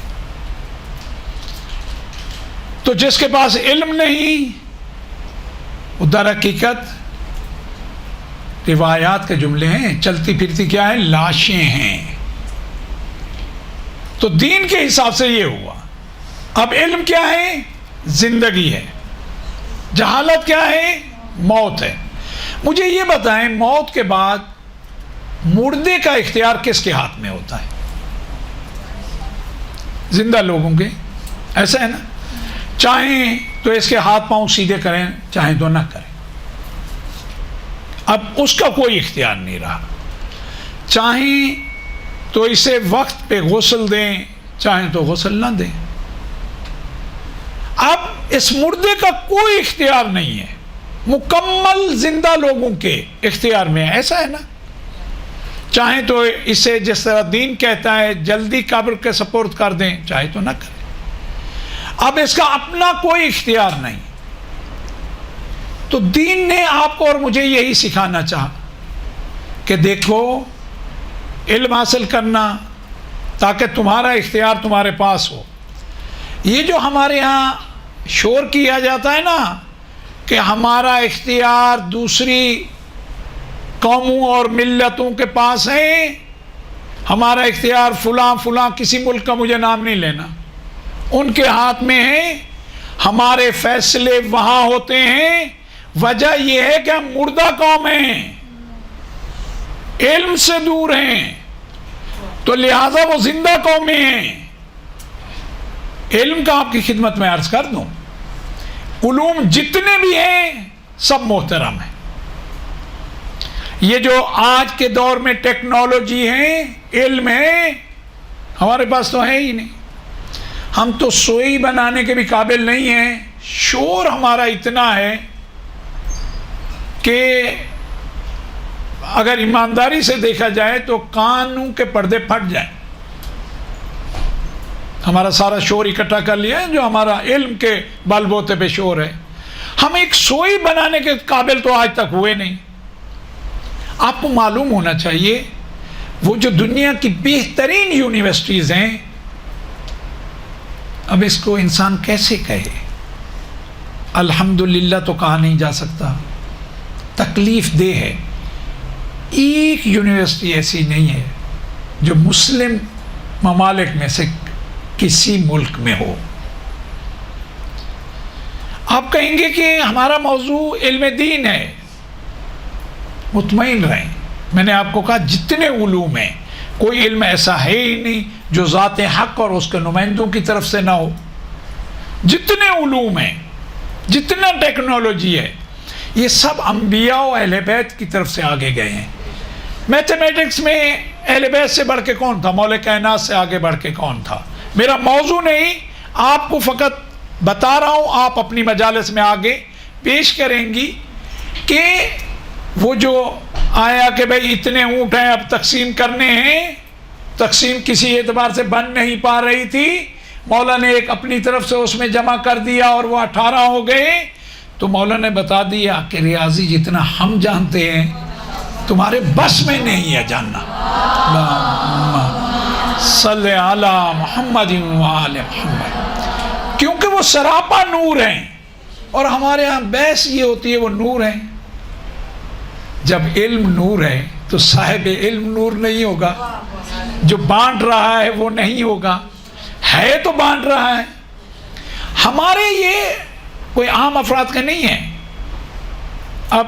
S1: تو جس کے پاس علم نہیں وہ در حقیقت روایات کے جملے ہیں، چلتی پھرتی کیا ہے؟ لاشیں ہیں. تو دین کے حساب سے یہ ہوا. اب علم کیا ہے؟ زندگی ہے. جہالت کیا ہے؟ موت ہے. مجھے یہ بتائیں، موت کے بعد مردے کا اختیار کس کے ہاتھ میں ہوتا ہے؟ زندہ لوگوں کے. ایسا ہے نا، چاہیں تو اس کے ہاتھ پاؤں سیدھے کریں، چاہیں تو نہ کریں. اب اس کا کوئی اختیار نہیں رہا. چاہیں تو اسے وقت پہ غسل دیں، چاہیں تو غسل نہ دیں. اب اس مردے کا کوئی اختیار نہیں ہے، مکمل زندہ لوگوں کے اختیار میں ہے. ایسا ہے نا، چاہیں تو اسے جس طرح دین کہتا ہے جلدی قبر کے سپرد کر دیں، چاہے تو نہ کریں. اب اس کا اپنا کوئی اختیار نہیں. تو دین نے آپ کو اور مجھے یہی سکھانا چاہا کہ دیکھو، علم حاصل کرنا تاکہ تمہارا اختیار تمہارے پاس ہو. یہ جو ہمارے ہاں شور کیا جاتا ہے نا کہ ہمارا اختیار دوسری قوموں اور ملتوں کے پاس ہے، ہمارا اختیار فلاں فلاں کسی ملک کا مجھے نام نہیں لینا، ان کے ہاتھ میں ہے، ہمارے فیصلے وہاں ہوتے ہیں. وجہ یہ ہے کہ ہم مردہ قوم ہیں، علم سے دور ہیں، تو لہذا وہ زندہ قومیں ہیں. علم کا آپ کی خدمت میں عرض کر دوں، علوم جتنے بھی ہیں سب محترم ہیں. یہ جو آج کے دور میں ٹیکنالوجی ہے، علم ہے، ہمارے پاس تو ہے ہی نہیں. ہم تو سوئی بنانے کے بھی قابل نہیں ہیں. شور ہمارا اتنا ہے کہ اگر ایمانداری سے دیکھا جائے تو کانوں کے پردے پھٹ جائیں. ہمارا سارا شور اکٹھا کر لیا ہے جو ہمارا علم کے بل بوتے پہ شور ہے. ہم ایک سوئی بنانے کے قابل تو آج تک ہوئے نہیں. آپ کو معلوم ہونا چاہیے وہ جو دنیا کی بہترین یونیورسٹیز ہیں، اب اس کو انسان کیسے کہے؟ الحمدللہ تو کہا نہیں جا سکتا، تکلیف دہ ہے. ایک یونیورسٹی ایسی نہیں ہے جو مسلم ممالک میں سے کسی ملک میں ہو. آپ کہیں گے کہ ہمارا موضوع علم دین ہے. مطمئن رہیں، میں نے آپ کو کہا جتنے علوم ہیں کوئی علم ایسا ہے ہی نہیں جو ذات حق اور اس کے نمائندوں کی طرف سے نہ ہو. جتنے علوم ہیں، جتنا ٹیکنالوجی ہے، یہ سب انبیاء و اہل بیت کی طرف سے آگے گئے ہیں. میتھمیٹکس میں اہل بیت سے بڑھ کے کون تھا؟ مولا کائنات سے آگے بڑھ کے کون تھا؟ میرا موضوع نہیں، آپ کو فقط بتا رہا ہوں. آپ اپنی مجالس میں آگے پیش کریں گی کہ وہ جو آیا کہ بھئی اتنے اونٹ ہیں اب تقسیم کرنے ہیں، تقسیم کسی اعتبار سے بن نہیں پا رہی تھی، مولا نے ایک اپنی طرف سے اس میں جمع کر دیا اور وہ 18 ہو گئے. تو مولا نے بتا دیا کہ ریاضی جتنا ہم جانتے ہیں تمہارے بس میں نہیں ہے جاننا. صلی علی محمد و آل محمد. کیونکہ وہ سراپا نور ہیں، اور ہمارے ہاں بحث یہ ہوتی ہے وہ نور ہیں. جب علم نور ہے تو صاحب علم نور نہیں ہوگا، جو بانٹ رہا ہے وہ نہیں ہوگا، ہے تو بانٹ رہا ہے۔ ہمارے یہ کوئی عام افراد کا نہیں ہے، اب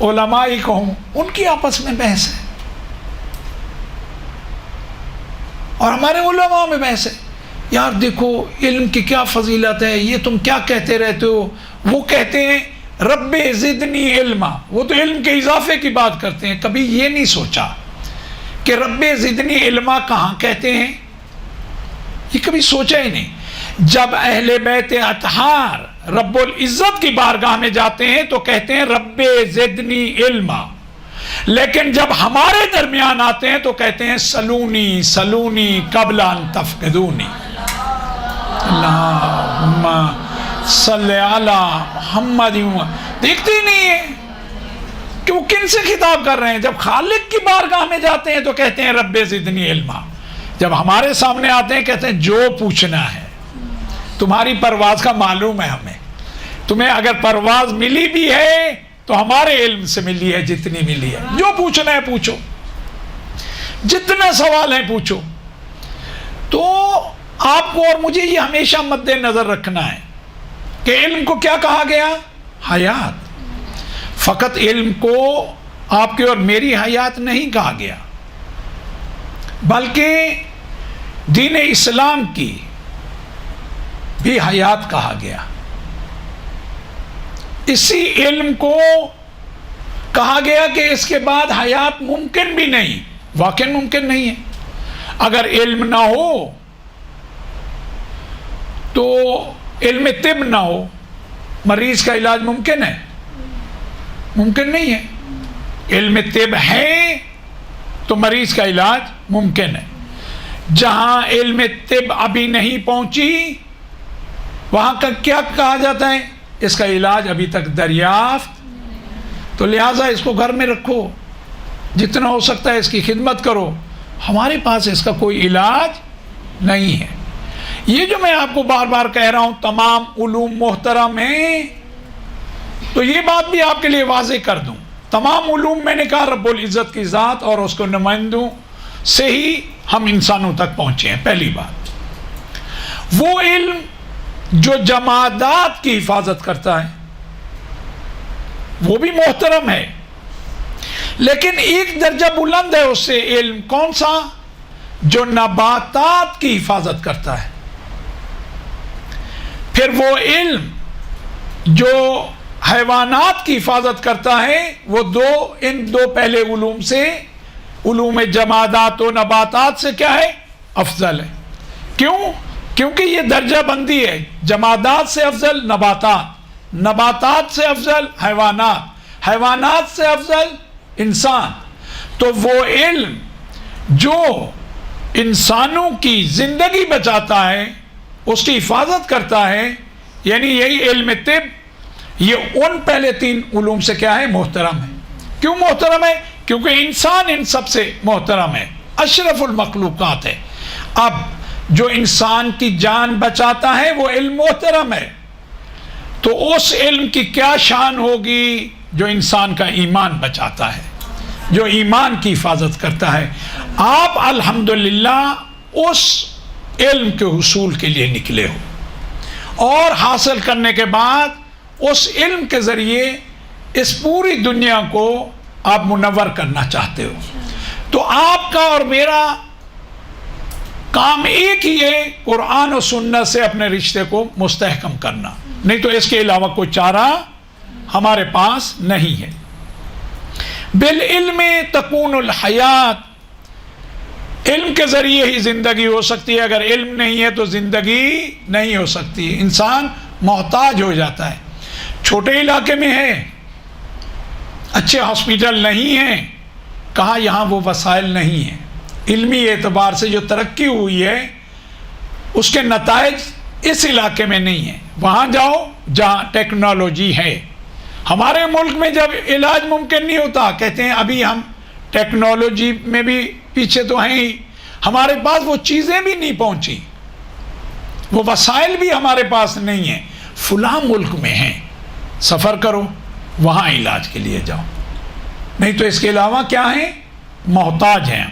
S1: علماء ہی کہوں ان کی آپس میں بحث ہے، اور ہمارے علماء میں بحث ہے، یار دیکھو علم کی کیا فضیلت ہے، یہ تم کیا کہتے رہتے ہو۔ وہ کہتے ہیں رب زدنی علما، وہ تو علم کے اضافے کی بات کرتے ہیں، کبھی یہ نہیں سوچا کہ رب زدنی علما کہاں کہتے ہیں، یہ کبھی سوچا ہی نہیں۔ جب اہل بیت اطہار رب العزت کی بارگاہ میں جاتے ہیں تو کہتے ہیں رب زدنی علما، لیکن جب ہمارے درمیان آتے ہیں تو کہتے ہیں سلونی سلونی قبل ان تفقدونی۔ اللہم صلی علی محمد۔ دیکھتے ہی نہیں ہیں کہ وہ کن سے خطاب کر رہے ہیں۔ جب خالق کی بارگاہ میں جاتے ہیں تو کہتے ہیں رب زدنی علما، جب ہمارے سامنے آتے ہیں کہتے ہیں جو پوچھنا ہے، تمہاری پرواز کا معلوم ہے ہمیں، تمہیں اگر پرواز ملی بھی ہے تو ہمارے علم سے ملی ہے، جتنی ملی ہے، جو پوچھنا ہے پوچھو، جتنا سوال ہے پوچھو۔ تو آپ کو اور مجھے یہ ہمیشہ مد نظر رکھنا ہے کہ علم کو کیا کہا گیا؟ حیات۔ فقط علم کو آپ کی اور میری حیات نہیں کہا گیا، بلکہ دین اسلام کی بھی حیات کہا گیا۔ اسی علم کو کہا گیا کہ اس کے بعد حیات ممکن بھی نہیں، واقعی ممکن نہیں ہے۔ اگر علم نہ ہو تو علم طب نہ ہو، مریض کا علاج ممکن ہے؟ ممکن نہیں ہے۔ علم طب ہے تو مریض کا علاج ممکن ہے۔ جہاں علم طب ابھی نہیں پہنچی وہاں کا کیا کہا جاتا ہے؟ اس کا علاج ابھی تک دریافت، تو لہٰذا اس کو گھر میں رکھو، جتنا ہو سکتا ہے اس کی خدمت کرو۔ ہمارے پاس اس کا کوئی علاج نہیں ہے۔ یہ جو میں آپ کو بار بار کہہ رہا ہوں تمام علوم محترم ہیں، تو یہ بات بھی آپ کے لیے واضح کر دوں، تمام علوم میں نے کہا رب العزت کی ذات اور اس کو نمائندوں سے ہی ہم انسانوں تک پہنچے ہیں۔ پہلی بات، وہ علم جو جمادات کی حفاظت کرتا ہے وہ بھی محترم ہے، لیکن ایک درجہ بلند ہے اس سے علم، کون سا؟ جو نباتات کی حفاظت کرتا ہے۔ پھر وہ علم جو حیوانات کی حفاظت کرتا ہے، وہ ان دو پہلے علوم سے، علوم جمادات و نباتات سے کیا ہے؟ افضل ہے۔ کیوں؟ کیونکہ یہ درجہ بندی ہے، جمادات سے افضل نباتات، نباتات سے افضل حیوانات، حیوانات سے افضل انسان۔ تو وہ علم جو انسانوں کی زندگی بچاتا ہے، اس کی حفاظت کرتا ہے، یعنی یہی علم طب، یہ ان پہلے تین علوم سے کیا ہے؟ محترم ہے۔ کیوں محترم ہے؟ کیونکہ انسان ان سب سے محترم ہے، اشرف المخلوقات ہے۔ اب جو انسان کی جان بچاتا ہے وہ علم محترم ہے، تو اس علم کی کیا شان ہوگی جو انسان کا ایمان بچاتا ہے، جو ایمان کی حفاظت کرتا ہے۔ آپ الحمدللہ اس علم کے حصول کے لیے نکلے ہو، اور حاصل کرنے کے بعد اس علم کے ذریعے اس پوری دنیا کو آپ منور کرنا چاہتے ہو۔ تو آپ کا اور میرا کام ایک ہی ہے، قرآن و سنت سے اپنے رشتے کو مستحکم کرنا، نہیں تو اس کے علاوہ کوئی چارہ ہمارے پاس نہیں ہے۔ بالعلم تکون الحیات، علم کے ذریعے ہی زندگی ہو سکتی ہے، اگر علم نہیں ہے تو زندگی نہیں ہو سکتی، انسان محتاج ہو جاتا ہے۔ چھوٹے علاقے میں ہے، اچھے ہاسپیٹل نہیں ہیں، کہاں یہاں وہ وسائل نہیں ہیں، علمی اعتبار سے جو ترقی ہوئی ہے اس کے نتائج اس علاقے میں نہیں ہیں۔ وہاں جاؤ جہاں ٹیکنالوجی ہے۔ ہمارے ملک میں جب علاج ممکن نہیں ہوتا کہتے ہیں ابھی ہم ٹیکنالوجی میں بھی پیچھے تو ہیں ہی، ہمارے پاس وہ چیزیں بھی نہیں پہنچی، وہ وسائل بھی ہمارے پاس نہیں ہیں، فلاں ملک میں ہیں، سفر کرو وہاں علاج کے لیے جاؤ۔ نہیں تو اس کے علاوہ کیا ہیں؟ محتاج ہیں.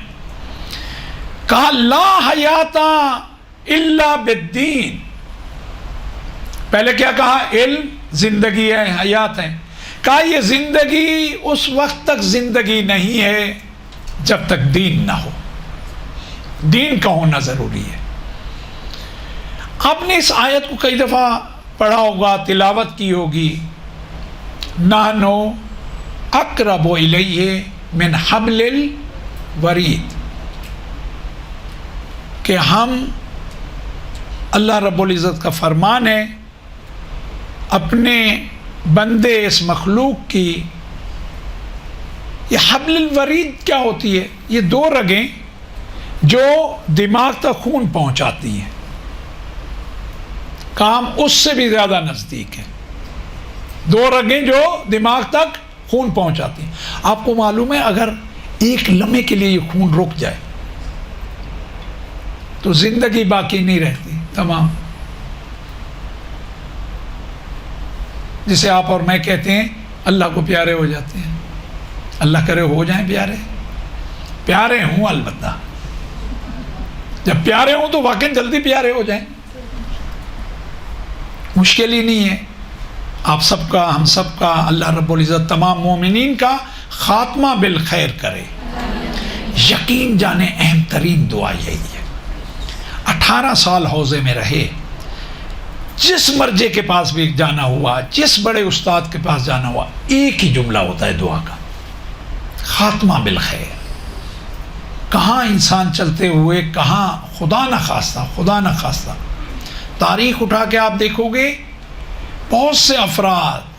S1: کہا لا حیات الا بالدین. پہلے کیا کہا؟ علم زندگی ہے، حیات ہے. کہا یہ زندگی اس وقت تک زندگی نہیں ہے جب تک دین نہ ہو. دین کا ہونا ضروری ہے. آپ نے اس آیت کو کئی دفعہ پڑھا ہوگا، تلاوت کی ہوگی. نحنو اقرب الیہ من حبل الورید، کہ ہم، اللہ رب العزت کا فرمان ہے اپنے بندے اس مخلوق کی. یہ حبل الورید کیا ہوتی ہے؟ یہ دو رگیں جو دماغ تک خون پہنچاتی ہیں. کام اس سے بھی زیادہ نزدیک ہے. دو رگیں جو دماغ تک خون پہنچاتی ہیں. آپ کو معلوم ہے اگر ایک لمحے کے لیے یہ خون رک جائے تو زندگی باقی نہیں رہتی، تمام. جسے آپ اور میں کہتے ہیں اللہ کو پیارے ہو جاتے ہیں. اللہ کرے ہو جائیں پیارے. پیارے ہوں، البتہ جب پیارے ہوں تو واقعی جلدی پیارے ہو جائیں. مشکل ہی نہیں ہے. آپ سب کا، ہم سب کا، اللہ رب العزت تمام مومنین کا خاتمہ بالخیر کرے. یقین جانے اہم ترین دعا یہی ہے. 18 سال حوضے میں رہے، جس مرجے کے پاس بھی جانا ہوا، جس بڑے استاد کے پاس جانا ہوا، ایک ہی جملہ ہوتا ہے دعا کا، خاتمہ بالخیر. کہاں انسان چلتے ہوئے، کہاں خدا نہ خواستہ تاریخ اٹھا کے آپ دیکھو گے، بہت سے افراد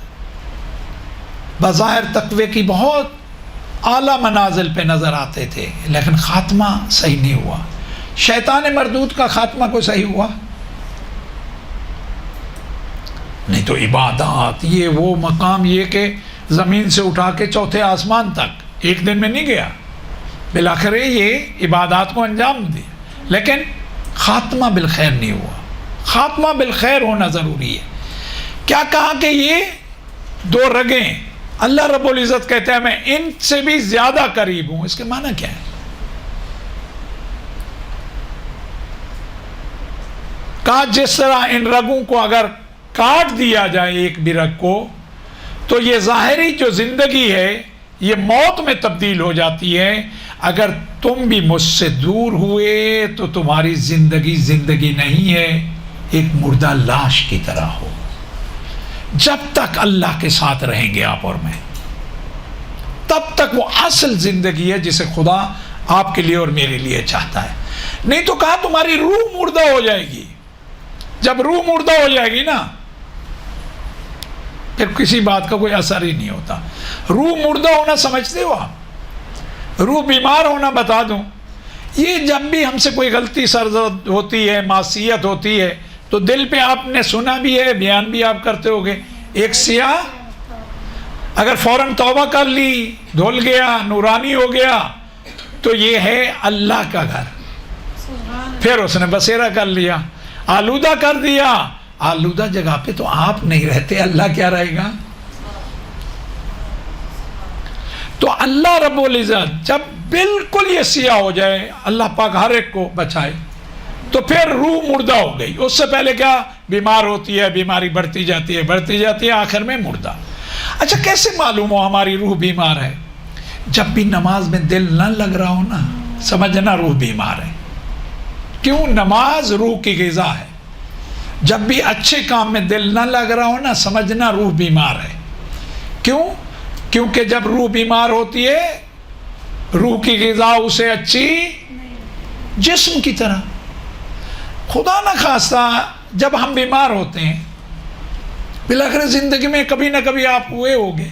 S1: بظاہر تقوی کی بہت اعلیٰ منازل پہ نظر آتے تھے، لیکن خاتمہ صحیح نہیں ہوا. شیطان مردود کا خاتمہ کوئی صحیح ہوا؟ نہیں تو عبادات، یہ وہ مقام، یہ کہ زمین سے اٹھا کے چوتھے آسمان تک ایک دن میں نہیں گیا، بالآخر یہ عبادات کو انجام دی، لیکن خاتمہ بالخیر نہیں ہوا. خاتمہ بالخیر ہونا ضروری ہے. کیا کہا کہ یہ دو رگیں، اللہ رب العزت کہتے ہیں میں ان سے بھی زیادہ قریب ہوں. اس کے معنی کیا ہے؟ کہا جس طرح ان رگوں کو اگر کاٹ دیا جائے ایک بھی رگ کو تو یہ ظاہری جو زندگی ہے یہ موت میں تبدیل ہو جاتی ہے. اگر تم بھی مجھ سے دور ہوئے تو تمہاری زندگی نہیں ہے، ایک مردہ لاش کی طرح ہو. جب تک اللہ کے ساتھ رہیں گے آپ اور میں، تب تک وہ اصل زندگی ہے جسے خدا آپ کے لیے اور میرے لیے چاہتا ہے. نہیں تو کہا تمہاری روح مردہ ہو جائے گی. جب روح مردہ ہو جائے گی نا پھر کسی بات کا کوئی اثر ہی نہیں ہوتا. روح مردہ ہونا سمجھتے ہو آپ؟ روح بیمار ہونا بتا دوں. یہ جب بھی ہم سے کوئی غلطی سرزد ہوتی ہے، معصیت ہوتی ہے، تو دل پہ آپ نے سنا بھی ہے، بیان بھی آپ کرتے ہوگے، ایک سیاہ اگر فوراً توبہ کر لی، دھل گیا، نورانی ہو گیا، تو یہ ہے اللہ کا گھر. پھر اس نے بسیرا کر لیا، آلودہ کر دیا. آلودہ جگہ پہ تو آپ نہیں رہتے، اللہ کیا رہے گا؟ تو اللہ رب العزت جب بالکل یہ سیاہ ہو جائے، اللہ پاک ہر ایک کو بچائے، تو پھر روح مردہ ہو گئی. اس سے پہلے کیا؟ بیمار ہوتی ہے، بیماری بڑھتی جاتی ہے، آخر میں مردہ. اچھا کیسے معلوم ہو ہماری روح بیمار ہے؟ جب بھی نماز میں دل نہ لگ رہا ہو نا، سمجھنا روح بیمار ہے. کیوں؟ نماز روح کی غذا ہے. جب بھی اچھے کام میں دل نہ لگ رہا ہو نا، سمجھنا روح بیمار ہے. کیوں؟ کیونکہ جب روح بیمار ہوتی ہے، روح کی غذا اسے اچھی جسم کی طرح. خدا نہ خواستہ جب ہم بیمار ہوتے ہیں، بالآخر زندگی میں کبھی نہ کبھی آپ ہوئے ہوگے،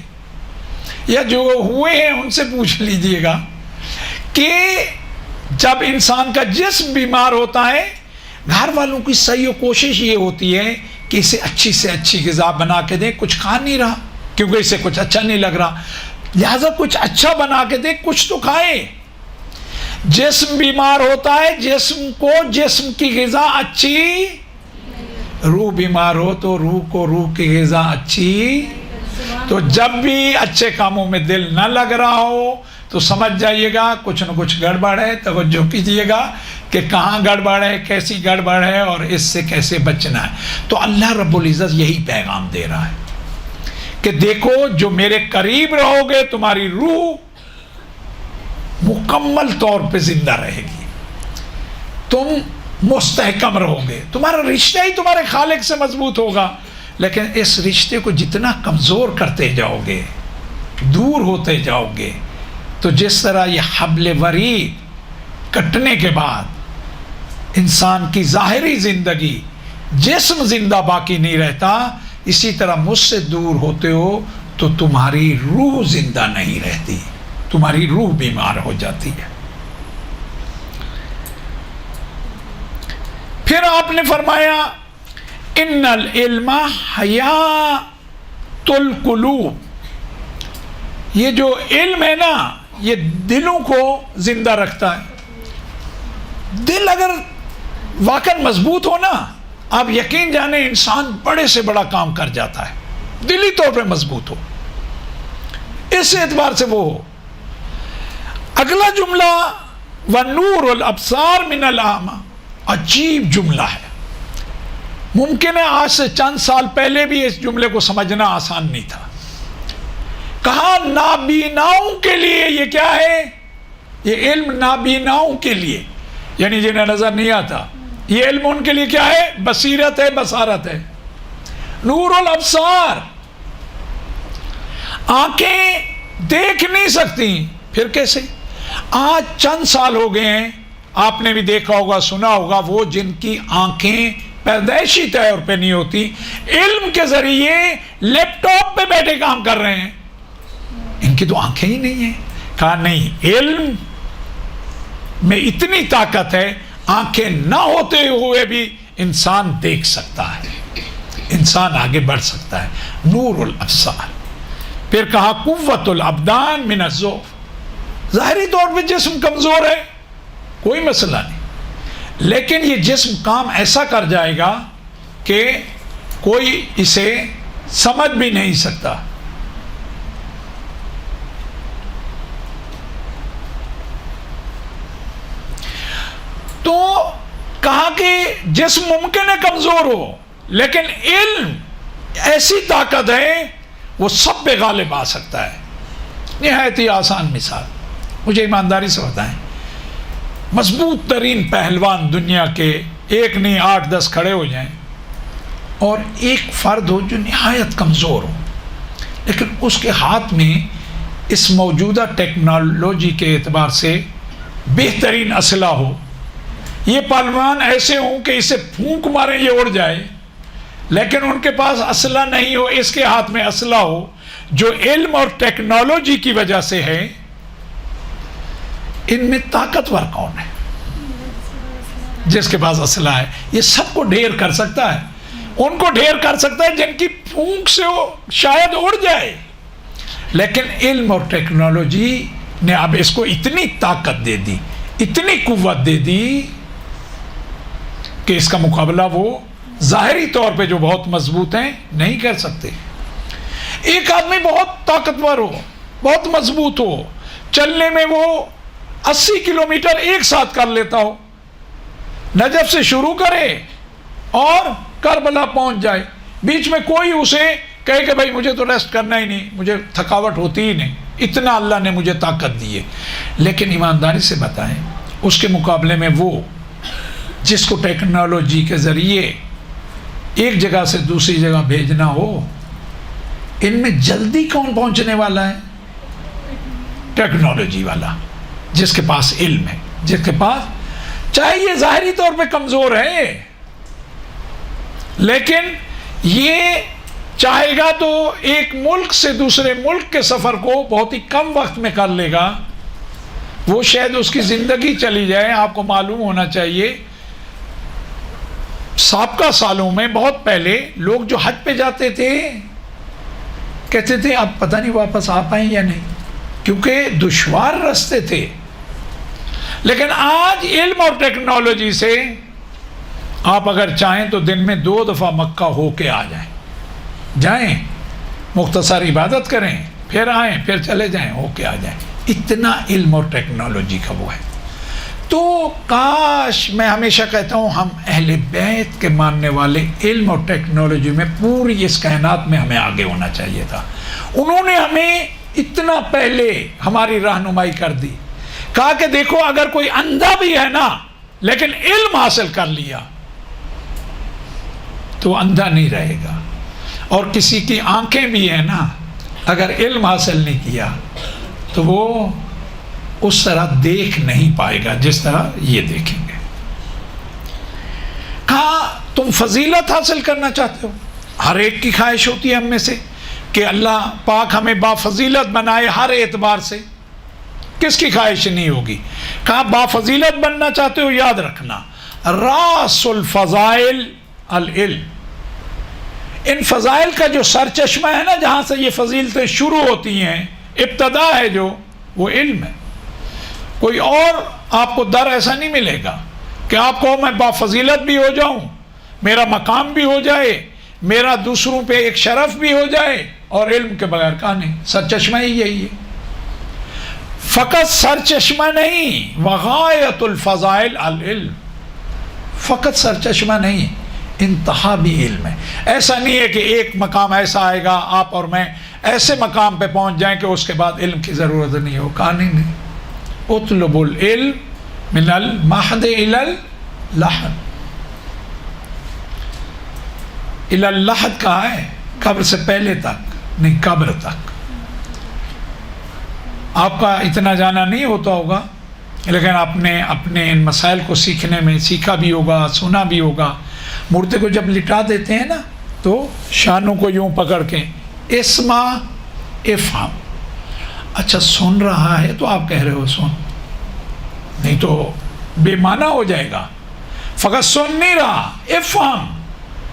S1: یا جو ہوئے ہیں ان سے پوچھ لیجئے گا کہ جب انسان کا جسم بیمار ہوتا ہے، گھر والوں کی صحیح و کوشش یہ ہوتی ہے کہ اسے اچھی سے اچھی غذا بنا کے دیں. کچھ کھا نہیں رہا کیونکہ اسے کچھ اچھا نہیں لگ رہا، لہذا کچھ اچھا بنا کے دیں، کچھ تو کھائے. جسم بیمار ہوتا ہے، جسم کو جسم کی غذا اچھی، روح بیمار ہو تو روح کو روح کی غذا اچھی. تو جب بھی اچھے کاموں میں دل نہ لگ رہا ہو تو سمجھ جائیے گا کچھ نہ کچھ گڑبڑ ہے. توجہ کیجیے گا کہ کہاں گڑبڑ ہے، کیسی گڑبڑ ہے اور اس سے کیسے بچنا ہے. تو اللہ رب العزت یہی پیغام دے رہا ہے کہ دیکھو جو میرے قریب رہو گے تمہاری روح مکمل طور پہ زندہ رہے گی، تم مستحکم رہو گے، تمہارا رشتہ ہی تمہارے خالق سے مضبوط ہوگا. لیکن اس رشتے کو جتنا کمزور کرتے جاؤ گے، دور ہوتے جاؤ گے، تو جس طرح یہ حبل ورید کٹنے کے بعد انسان کی ظاہری زندگی، جسم زندہ باقی نہیں رہتا، اسی طرح مجھ سے دور ہوتے ہو تو تمہاری روح زندہ نہیں رہتی، تمہاری روح بیمار ہو جاتی ہے. پھر آپ نے فرمایا ان العلم حیات القلوب، یہ جو علم ہے نا یہ دلوں کو زندہ رکھتا ہے. دل اگر واقعا مضبوط ہو نا، آپ یقین جانیں انسان بڑے سے بڑا کام کر جاتا ہے، دلی طور پہ مضبوط ہو، اس اعتبار سے وہ ہو. اگلا جملہ وَنُورُ الْأَبْصَارِ مِنَ الْأَعْمَى، عجیب جملہ ہے. ممکن ہے آج سے چند سال پہلے بھی اس جملے کو سمجھنا آسان نہیں تھا. کہا نابیناؤں کے لیے یہ کیا ہے؟ یہ علم نابیناؤں کے لیے، یعنی جنہیں نظر نہیں آتا، یہ علم ان کے لیے کیا ہے؟ بصیرت ہے، بصارت ہے. نور الابصار، آنکھیں دیکھ نہیں سکتی، پھر کیسے؟ آج چند سال ہو گئے ہیں، آپ نے بھی دیکھا ہوگا سنا ہوگا، وہ جن کی آنکھیں پیدائشی طور پہ نہیں ہوتی، علم کے ذریعے لیپ ٹاپ پہ بیٹھے کام کر رہے ہیں، ان کی تو آنکھیں ہی نہیں ہیں. کہا نہیں، علم میں اتنی طاقت ہے، آنکھیں نہ ہوتے ہوئے بھی انسان دیکھ سکتا ہے، انسان آگے بڑھ سکتا ہے. نور الابصار. پھر کہا قوت الابدان من الضعف، ظاہری طور پہ جسم کمزور ہے، کوئی مسئلہ نہیں، لیکن یہ جسم کام ایسا کر جائے گا کہ کوئی اسے سمجھ بھی نہیں سکتا. تو کہا کہ جسم ممکن ہے کمزور ہو، لیکن علم ایسی طاقت ہے وہ سب پہ غالب آ سکتا ہے. نہایت ہی آسان مثال، مجھے ایمانداری سے بتائیں، مضبوط ترین پہلوان دنیا کے ایک نہیں 8-10 کھڑے ہو جائیں، اور ایک فرد ہو جو نہایت کمزور ہو، لیکن اس کے ہاتھ میں اس موجودہ ٹیکنالوجی کے اعتبار سے بہترین اسلحہ ہو. یہ پہلوان ایسے ہوں کہ اسے پھونک مارے یہ اڑ جائے، لیکن ان کے پاس اسلحہ نہیں ہو، اس کے ہاتھ میں اسلحہ ہو جو علم اور ٹیکنالوجی کی وجہ سے ہے. ان میں طاقتور کون ہے؟ جس کے پاس اسلحہ ہے. یہ سب کو ڈھیر کر سکتا ہے، ان کو ڈھیر کر سکتا ہے جن کی پھونک سے وہ شاید اڑ جائے، لیکن علم اور ٹیکنالوجی نے اب اس کو اتنی طاقت دے دی، اتنی قوت دے دی کہ اس کا مقابلہ وہ ظاہری طور پہ جو بہت مضبوط ہیں نہیں کر سکتے. ایک آدمی بہت طاقتور ہو، بہت مضبوط ہو، چلنے میں وہ 80 کلومیٹر ایک ساتھ کر لیتا ہو، نجف سے شروع کرے اور کربلا پہنچ جائے، بیچ میں کوئی اسے کہے کہ بھائی مجھے تو ریسٹ کرنا ہی نہیں، مجھے تھکاوٹ ہوتی ہی نہیں، اتنا اللہ نے مجھے طاقت دی ہے. لیکن ایمانداری سے بتائیں، اس کے مقابلے میں وہ جس کو ٹیکنالوجی کے ذریعے ایک جگہ سے دوسری جگہ بھیجنا ہو، ان میں جلدی کون پہنچنے والا ہے؟ ٹیکنالوجی والا، جس کے پاس علم ہے، جس کے پاس، چاہے یہ ظاہری طور پہ کمزور ہے لیکن یہ چاہے گا تو ایک ملک سے دوسرے ملک کے سفر کو بہت ہی کم وقت میں کر لے گا. وہ شاید اس کی زندگی چلی جائے. آپ کو معلوم ہونا چاہیے سابقہ سالوں میں بہت پہلے لوگ جو حج پہ جاتے تھے کہتے تھے اب پتہ نہیں واپس آ پائیں یا نہیں، کیونکہ دشوار راستے تھے. لیکن آج علم اور ٹیکنالوجی سے آپ اگر چاہیں تو دن میں 2 دفعہ مکہ ہو کے آ جائیں، مختصر عبادت کریں، پھر آئیں، پھر چلے جائیں، ہو کے آ جائیں. اتنا علم اور ٹیکنالوجی کا وہ ہے. تو کاش، میں ہمیشہ کہتا ہوں، ہم اہل بیت کے ماننے والے علم اور ٹیکنالوجی میں پوری اس کائنات میں ہمیں آگے ہونا چاہیے تھا. انہوں نے ہمیں اتنا پہلے ہماری رہنمائی کر دی، کہا کہ دیکھو اگر کوئی اندھا بھی ہے نا لیکن علم حاصل کر لیا تو اندھا نہیں رہے گا، اور کسی کی آنکھیں بھی ہیں نا، اگر علم حاصل نہیں کیا تو وہ اس طرح دیکھ نہیں پائے گا جس طرح یہ دیکھیں گے. کہا تم فضیلت حاصل کرنا چاہتے ہو، ہر ایک کی خواہش ہوتی ہے ہم میں سے کہ اللہ پاک ہمیں بافضیلت بنائے ہر اعتبار سے. کس کی خواہش نہیں ہوگی؟ کہا بافضیلت بننا چاہتے ہو، یاد رکھنا راس الفضائل العلم. ان فضائل کا جو سر چشمہ ہے نا، جہاں سے یہ فضیلتیں شروع ہوتی ہیں، ابتدا ہے جو، وہ علم ہے. کوئی اور آپ کو در ایسا نہیں ملے گا کہ آپ کو میں بافضیلت بھی ہو جاؤں، میرا مقام بھی ہو جائے، میرا دوسروں پہ ایک شرف بھی ہو جائے، اور علم کے بغیر کہاں نہیں. سر چشمہ ہی یہی ہے. فقط سر چشمہ نہیں، وغایت الفضائل العلم. فقط سر چشمہ نہیں، انتہا بھی علم ہے. ایسا نہیں ہے کہ ایک مقام ایسا آئے گا آپ اور میں ایسے مقام پہ پہنچ جائیں کہ اس کے بعد علم کی ضرورت نہیں ہو. کہا نہیں. اطلب العلم من المہد الی اللحد. الی اللحد کہا ہے؟ قبر سے پہلے تک نہیں، قبر تک. آپ کا اتنا جانا نہیں ہوتا ہوگا، لیکن آپ نے اپنے ان مسائل کو سیکھنے میں سیکھا بھی ہوگا، سنا بھی ہوگا. مردے کو جب لٹا دیتے ہیں نا تو شانوں کو یوں پکڑ کے اسما افہم. اچھا سن رہا ہے تو آپ کہہ رہے ہو سن، نہیں تو بے معنی ہو جائے گا. فقط سن نہیں رہا، افہم،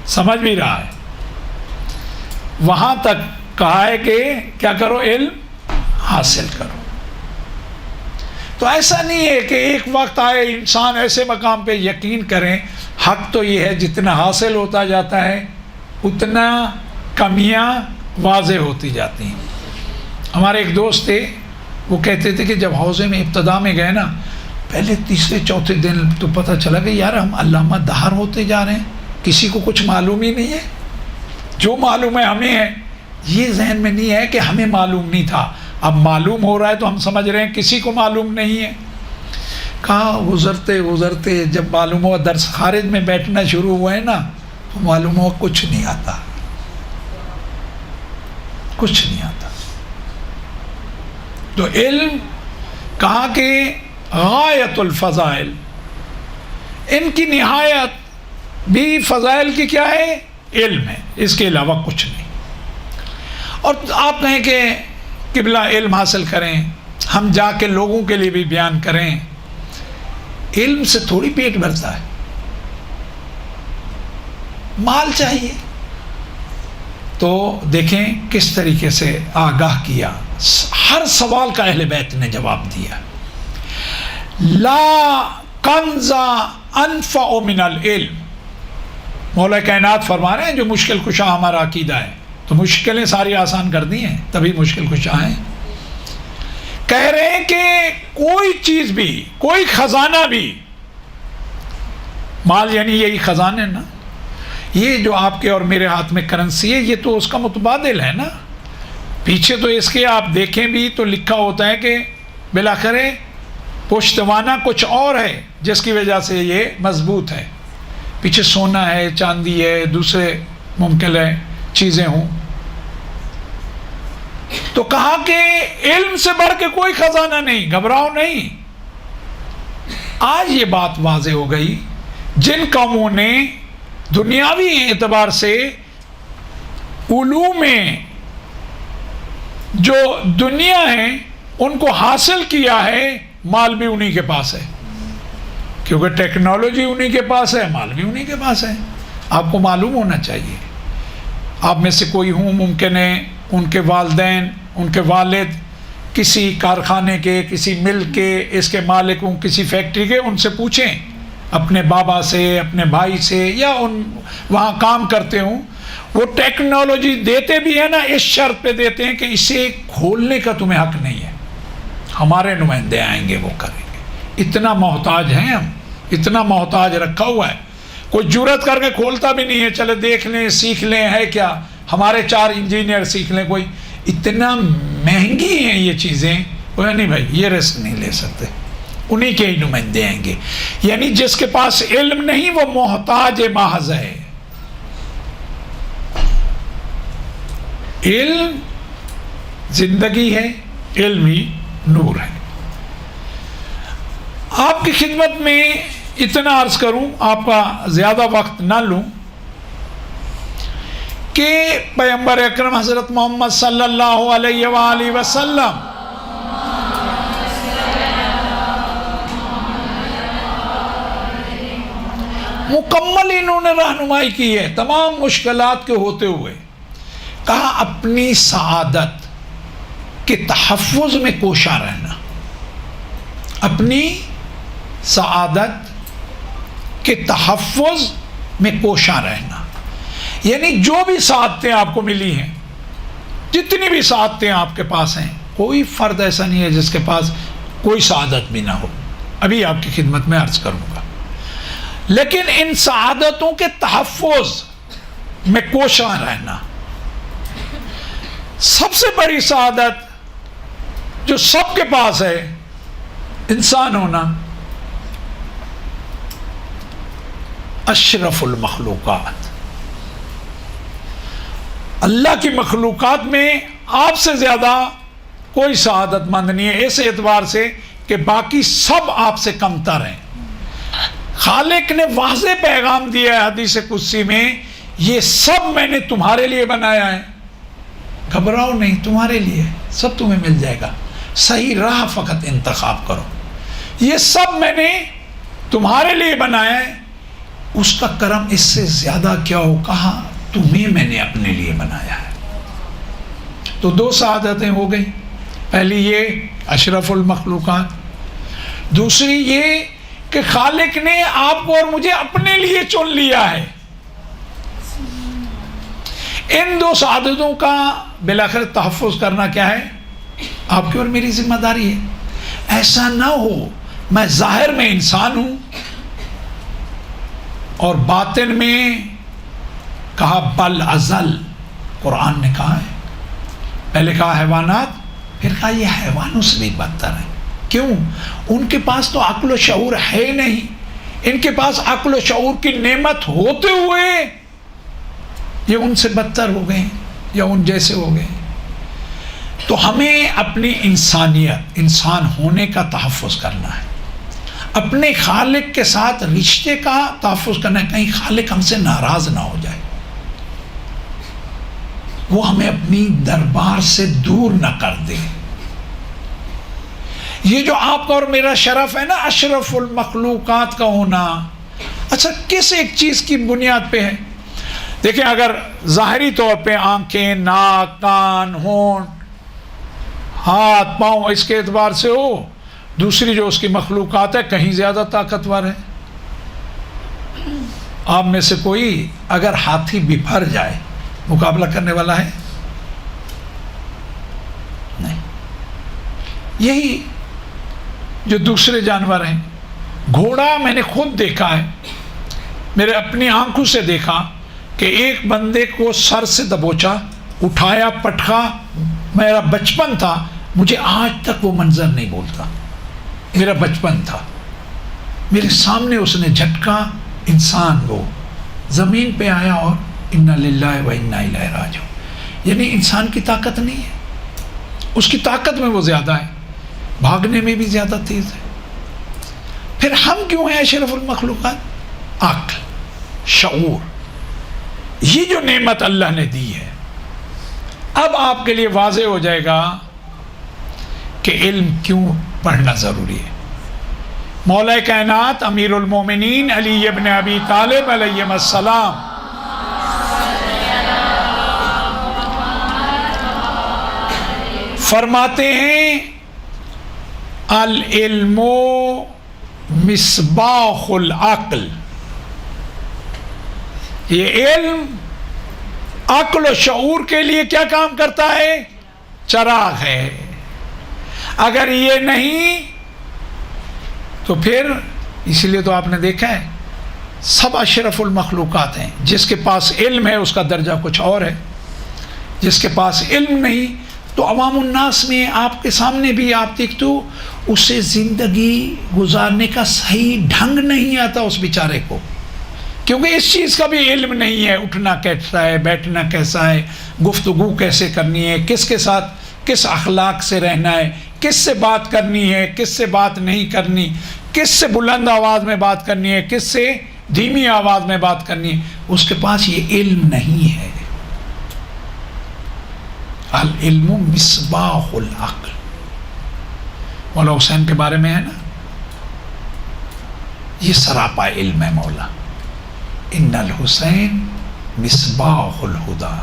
S1: سمجھ بھی رہا ہے. وہاں تک کہا ہے کہ کیا کرو؟ علم حاصل کرو. تو ایسا نہیں ہے کہ ایک وقت آئے انسان ایسے مقام پہ یقین کریں. حق تو یہ ہے جتنا حاصل ہوتا جاتا ہے اتنا کمیاں واضح ہوتی جاتی ہیں. ہمارے ایک دوست تھے، وہ کہتے تھے کہ جب حوضے میں ابتدا میں گئے نا، پہلے تیسرے چوتھے دن تو پتہ چلا کہ یار ہم علامہ دہر ہوتے جا رہے ہیں، کسی کو کچھ معلوم ہی نہیں ہے. جو معلوم ہے ہمیں ہے، یہ ذہن میں نہیں ہے کہ ہمیں معلوم نہیں تھا، اب معلوم ہو رہا ہے تو ہم سمجھ رہے ہیں کسی کو معلوم نہیں ہے. کہا گزرتے گزرتے جب معلوم ہوا درس خارج میں بیٹھنا شروع ہوئے نا تو معلوم ہوا کچھ نہیں آتا، کچھ نہیں آتا. تو علم کہا کہ غایت الفضائل، ان کی نہایت بھی فضائل کی کیا ہے؟ علم ہے، اس کے علاوہ کچھ نہیں. اور آپ کہیں کہ قبلہ علم حاصل کریں، ہم جا کے لوگوں کے لیے بھی بیان کریں. علم سے تھوڑی پیٹ بھرتا ہے، مال چاہیے. تو دیکھیں کس طریقے سے آگاہ کیا، ہر سوال کا اہل بیت نے جواب دیا. لا کنز انفع من العلم. مولا کائنات فرما رہے ہیں جو مشکل کشا ہمارا عقیدہ ہے، تو مشکلیں ساری آسان کر دی ہیں تبھی مشکل کشا ہیں. کہہ رہے ہیں کہ کوئی چیز بھی، کوئی خزانہ بھی، مال یعنی یہی خزانے نا، یہ جو آپ کے اور میرے ہاتھ میں کرنسی ہے یہ تو اس کا متبادل ہے نا. پیچھے تو اس کے آپ دیکھیں بھی تو لکھا ہوتا ہے کہ بالآخر پشتوانہ کچھ اور ہے جس کی وجہ سے یہ مضبوط ہے. پیچھے سونا ہے، چاندی ہے، دوسرے ممکن ہے چیزیں ہوں. تو کہا کہ علم سے بڑھ کے کوئی خزانہ نہیں، گھبراؤ نہیں. آج یہ بات واضح ہو گئی، جن قوموں نے دنیاوی اعتبار سے علوم میں جو دنیا ہے ان کو حاصل کیا ہے، مال بھی انہی کے پاس ہے، کیونکہ ٹیکنالوجی انہی کے پاس ہے، مال بھی انہی کے پاس ہے. آپ کو معلوم ہونا چاہیے. آپ میں سے کوئی ہوں ممکن ہے ان کے والدین، ان کے والد کسی کارخانے کے، کسی مل کے، اس کے مالک ہوں، کسی فیکٹری کے، ان سے پوچھیں، اپنے بابا سے، اپنے بھائی سے، یا ان وہاں کام کرتے ہوں وہ ٹیکنالوجی دیتے بھی ہیں نا، اس شرط پہ دیتے ہیں کہ اسے کھولنے کا تمہیں حق نہیں ہے، ہمارے نمائندے آئیں گے وہ کریں گے. اتنا محتاج ہیں ہم، اتنا محتاج رکھا ہوا ہے. کوئی جرت کر کے کھولتا بھی نہیں ہے، چلے دیکھ لیں سیکھ لیں، ہے کیا ہمارے 4 انجینئر سیکھ لیں. کوئی اتنا مہنگی ہیں یہ چیزیں، وہ نہیں بھائی یہ رسک نہیں لے سکتے، انہی کے ہی نمائندے آئیں گے. یعنی جس کے پاس علم نہیں وہ محتاج محض ہے. علم زندگی ہے، علم ہی نور ہے. آپ کی خدمت میں اتنا عرض کروں، آپ کا زیادہ وقت نہ لوں، کہ پیغمبر اکرم حضرت محمد صلی اللہ علیہ وآلہ وسلم مکمل انہوں نے رہنمائی کی ہے تمام مشکلات کے ہوتے ہوئے. کہا اپنی سعادت کے تحفظ میں کوشاں رہنا، اپنی سعادت کے تحفظ میں کوشاں رہنا. یعنی جو بھی سعادتیں آپ کو ملی ہیں، جتنی بھی سعادتیں آپ کے پاس ہیں، کوئی فرد ایسا نہیں ہے جس کے پاس کوئی سعادت بھی نہ ہو. ابھی آپ کی خدمت میں عرض کروں گا. لیکن ان سعادتوں کے تحفظ میں کوشاں رہنا، سب سے بڑی سعادت جو سب کے پاس ہے، انسان ہونا. اشرف المخلوقات، اللہ کی مخلوقات میں آپ سے زیادہ کوئی سعادت مند نہیں ہے، اس اعتبار سے کہ باقی سب آپ سے کم تر ہیں. خالق نے واضح پیغام دیا ہے حدیث قدسی میں، یہ سب میں نے تمہارے لیے بنایا ہے، گھبراؤ نہیں، تمہارے لیے سب تمہیں مل جائے گا، صحیح راہ فقط انتخاب کرو. یہ سب میں نے تمہارے لیے بنایا ہے، اس کا کرم اس سے زیادہ کیا ہو. کہا تمہیں میں نے اپنے لیے بنایا ہے. تو 2 سعادتیں ہو گئی. پہلی یہ اشرف المخلوقات، دوسری یہ کہ خالق نے آپ کو اور مجھے اپنے لیے چن لیا ہے. ان 2 سعادتوں کا بالآخر تحفظ کرنا کیا ہے؟ آپ کی اور میری ذمہ داری ہے. ایسا نہ ہو میں ظاہر میں انسان ہوں اور باطن میں، کہا بل ازل، قرآن نے کہا ہے، پہلے کہا حیوانات، پھر کہا یہ حیوانوں سے بھی بدتر ہے. کیوں؟ ان کے پاس تو عقل و شعور ہے نہیں. ان کے پاس عقل و شعور کی نعمت ہوتے ہوئے یہ ان سے بدتر ہو گئے یا ان جیسے ہو گئے. تو ہمیں اپنی انسانیت، انسان ہونے کا تحفظ کرنا ہے، اپنے خالق کے ساتھ رشتے کا تحفظ کرنا ہے، کہیں خالق ہم سے ناراض نہ ہو جائے، وہ ہمیں اپنی دربار سے دور نہ کر دے. یہ جو آپ کا اور میرا شرف ہے نا، اشرف المخلوقات کا ہونا، اچھا کس ایک چیز کی بنیاد پہ ہے؟ دیکھیں، اگر ظاہری طور پہ آنکھیں، ناک، کان، ہونٹ، ہاتھ، پاؤں اس کے اعتبار سے ہو، دوسری جو اس کی مخلوقات ہے کہیں زیادہ طاقتور ہے. آپ میں سے کوئی اگر ہاتھی بپھر جائے مقابلہ کرنے والا ہے؟ نہیں. یہی جو دوسرے جانور ہیں، گھوڑا میں نے خود دیکھا ہے، میرے اپنی آنکھوں سے دیکھا کہ ایک بندے کو سر سے دبوچا، اٹھایا، پٹکا. میرا بچپن تھا، مجھے آج تک وہ منظر نہیں بھولتا. میرا بچپن تھا، میرے سامنے اس نے جھٹکا، انسان وہ زمین پہ آیا اور انا للہ و انا الیہ راجعون. یعنی انسان کی طاقت نہیں ہے، اس کی طاقت میں وہ زیادہ ہے، بھاگنے میں بھی زیادہ تیز ہے. پھر ہم کیوں ہیں اشرف المخلوقات؟ عقل، شعور، یہ جو نعمت اللہ نے دی ہے. اب آپ کے لیے واضح ہو جائے گا کہ علم کیوں پڑھنا ضروری ہے. مولا کائنات امیر المومنین علی ابن ابی طالب علیہ السلام فرماتے ہیں العلم مصباح العقل. یہ علم عقل و شعور کے لیے کیا کام کرتا ہے؟ چراغ ہے. اگر یہ نہیں تو پھر اس لیے تو آپ نے دیکھا ہے سب اشرف المخلوقات ہیں. جس کے پاس علم ہے اس کا درجہ کچھ اور ہے، جس کے پاس علم نہیں تو عوام الناس میں آپ کے سامنے بھی آپ دیکھ تو اسے زندگی گزارنے کا صحیح ڈھنگ نہیں آتا اس بیچارے کو، کیونکہ اس چیز کا بھی علم نہیں ہے. اٹھنا کیسا ہے، بیٹھنا کیسا ہے، گفتگو کیسے کرنی ہے، کس کے ساتھ کس اخلاق سے رہنا ہے، کس سے بات کرنی ہے، کس سے بات نہیں کرنی، کس سے بلند آواز میں بات کرنی ہے، کس سے دھیمی آواز میں بات کرنی ہے. اس کے پاس یہ علم نہیں ہے. العلم مصباح العقل. مولا حسین کے بارے میں ہے نا، یہ سراپا علم ہے. مولا ان الحسین مصباح الہدی.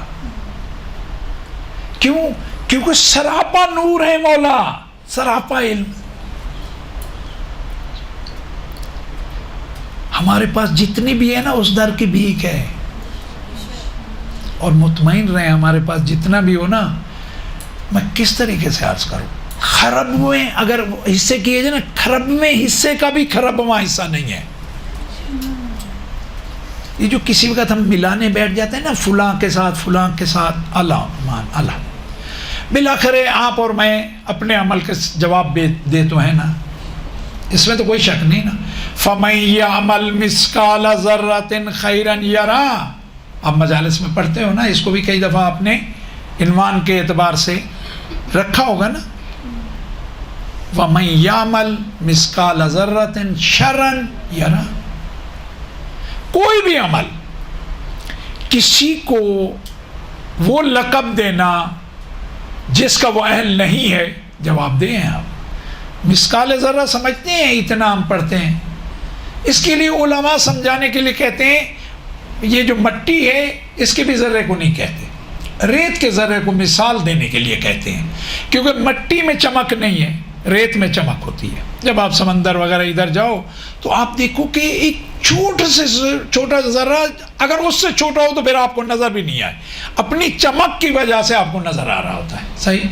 S1: کیوں؟ کیونکہ سراپا نور ہے مولا، سراپا علم. ہمارے پاس جتنی بھی ہے نا اس در کی بھیک ہے. اور مطمئن رہیں ہمارے پاس جتنا بھی ہو نا، میں کس طریقے سے عرض کروں، خرب میں اگر حصے کیے جائے نا، خرب میں حصے کا بھی خربواں حصہ نہیں ہے. یہ جو کسی وقت ہم ملانے بیٹھ جاتے ہیں نا فلاں کے ساتھ فلاں کے ساتھ، اللہ مان اللہ، بالآخر آپ اور میں اپنے عمل کے جواب دے تو ہیں نا، اس میں تو کوئی شک نہیں نا. فَمَن يَعْمَلْ مِثْقَالَ ذَرَّةٍ خَيْرًا يَرَهُ. آپ مجالس میں پڑھتے ہو نا، اس کو بھی کئی دفعہ آپ نے عنوان کے اعتبار سے رکھا ہوگا نا. وَمَن يَعْمَلْ مِثْقَالَ ذَرَّةٍ شَرًّا يَرَهُ. کوئی بھی عمل کسی کو وہ لقب دینا جس کا وہ اہل نہیں ہے، جواب دیں آپ. مثقال ذرہ سمجھتے ہیں، اتنا ہم پڑھتے ہیں. اس کے لیے علماء سمجھانے کے لیے کہتے ہیں یہ جو مٹی ہے اس کے بھی ذرے کو نہیں کہتے، ریت کے ذرے کو مثال دینے کے لیے کہتے ہیں، کیونکہ مٹی میں چمک نہیں ہے، ریت میں چمک ہوتی ہے. جب آپ سمندر وغیرہ ادھر جاؤ تو آپ دیکھو کہ ایک چھوٹا ذرہ اگر اس سے چھوٹا ہو تو پھر آپ کو نظر بھی نہیں آئے، اپنی چمک کی وجہ سے آپ کو نظر آ رہا ہوتا ہے. صحیح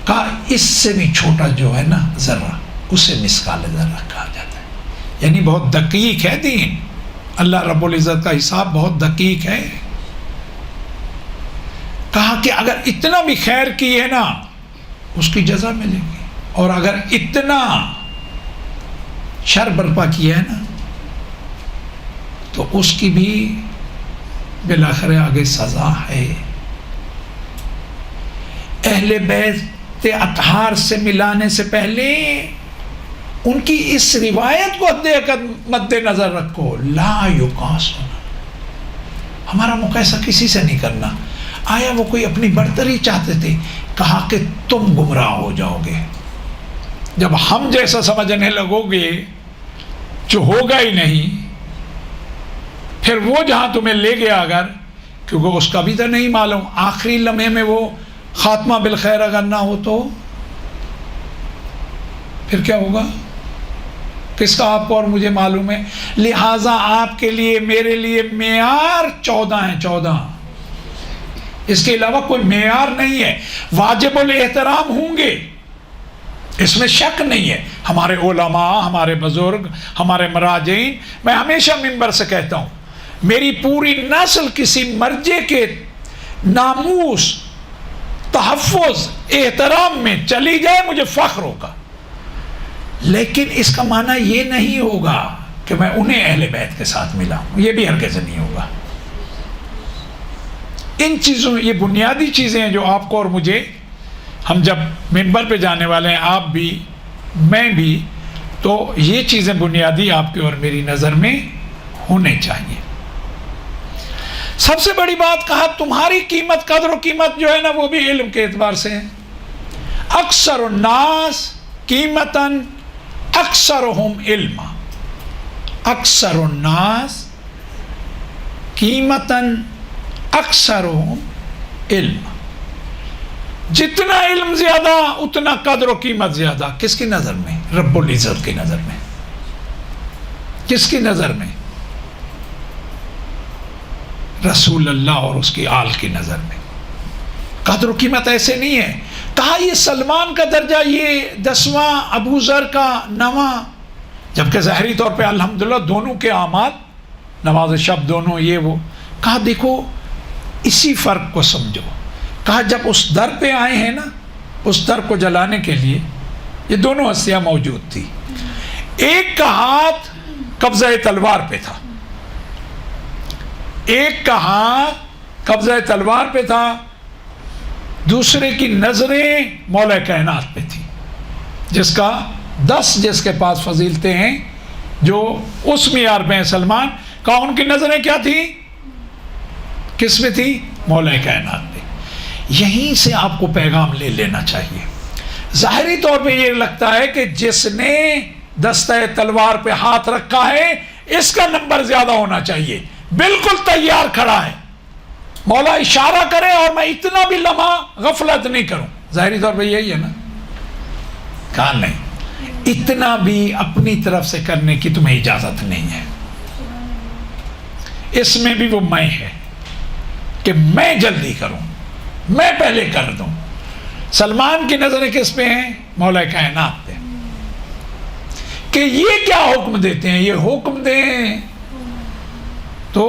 S1: کہا. اس سے بھی چھوٹا جو ہے نا ذرہ، اسے مثقال ذرہ کہا جاتا ہے. یعنی بہت دقیق ہے دین. اللہ رب العزت کا حساب بہت دقیق ہے. کہا کہ اگر اتنا بھی خیر کی ہے نا اس کی جزا ملے گی، اور اگر اتنا شر برپا کیا ہے نا تو اس کی بھی بالآخر آگے سزا ہے. اہل بیت اطہار سے ملانے سے پہلے ان کی اس روایت کو مد نظر رکھو. لا یقاس، ہمارا مقایسہ کسی سے نہیں کرنا. آیا وہ کوئی اپنی برتری چاہتے تھے؟ کہا کہ تم گمراہ ہو جاؤ گے جب ہم جیسا سمجھنے لگو گے جو ہوگا ہی نہیں. پھر وہ جہاں تمہیں لے گیا اگر، کیونکہ اس کا بھی تو نہیں معلوم آخری لمحے میں وہ خاتمہ بالخیر اگر نہ ہو تو پھر کیا ہوگا، کس کا آپ کو اور مجھے معلوم ہے. لہٰذا آپ کے لیے میرے لیے معیار 14 ہیں، 14. اس کے علاوہ کوئی معیار نہیں ہے. واجب الاحترام ہوں گے، اس میں شک نہیں ہے. ہمارے علماء، ہمارے بزرگ، ہمارے مراجعین، میں ہمیشہ منبر سے کہتا ہوں میری پوری نسل کسی مرجع کے ناموس، تحفظ، احترام میں چلی جائے مجھے فخر ہوگا، لیکن اس کا معنی یہ نہیں ہوگا کہ میں انہیں اہل بیت کے ساتھ ملا ہوں. یہ بھی ہرگز نہیں ہوگا. ان چیزوں، یہ بنیادی چیزیں ہیں جو آپ کو اور مجھے، ہم جب منبر پہ جانے والے ہیں، آپ بھی میں بھی، تو یہ چیزیں بنیادی آپ کی اور میری نظر میں ہونے چاہیے. سب سے بڑی بات کہا تمہاری قیمت، قدر و قیمت جو ہے نا وہ بھی علم کے اعتبار سے ہے. اکثر الناس قیمتاً اکثرہم علما. اکثر الناس قیمتاً اکثرہم علما. جتنا علم زیادہ اتنا قدر و قیمت زیادہ. کس کی نظر میں؟ رب العزت کی نظر میں. کس کی نظر میں؟ رسول اللہ اور اس کی آل کی نظر میں. قدر و قیمت ایسے نہیں ہے. کہا یہ سلمان کا درجہ یہ 10واں، ابو ذر کا 9واں، جبکہ ظاہری طور پہ الحمدللہ دونوں کے اعمال، نماز شب دونوں یہ وہ. کہا دیکھو اسی فرق کو سمجھو. کہا جب اس در پہ آئے ہیں نا، اس در کو جلانے کے لیے یہ دونوں ہستیاں موجود تھی. ایک کا ہاتھ قبضہ تلوار پہ تھا، ایک کا ہاتھ قبضہ تلوار پہ تھا، دوسرے کی نظریں مولا کائنات پہ تھی، جس کا 10 جس کے پاس فضیلتیں ہیں جو اس معیار پہ ہیں سلمان. کہا ان کی نظریں کیا تھی؟ کس میں تھی؟ مولا کائنات پہ. یہیں سے آپ کو پیغام لے لینا چاہیے. ظاہری طور پہ یہ لگتا ہے کہ جس نے دستہ تلوار پہ ہاتھ رکھا ہے اس کا نمبر زیادہ ہونا چاہیے. بالکل تیار کھڑا ہے، مولا اشارہ کرے اور میں اتنا بھی لمحہ غفلت نہیں کروں. ظاہری طور پہ یہی ہے نا. کہا نہیں، اتنا بھی اپنی طرف سے کرنے کی تمہیں اجازت نہیں ہے. اس میں بھی وہ میں ہے کہ میں جلدی کروں، میں پہلے کر دوں. سلمان کی نظریں کس پہ ہیں؟ مولا کائنات پہ. کہ یہ کیا حکم دیتے ہیں؟ یہ حکم دیں تو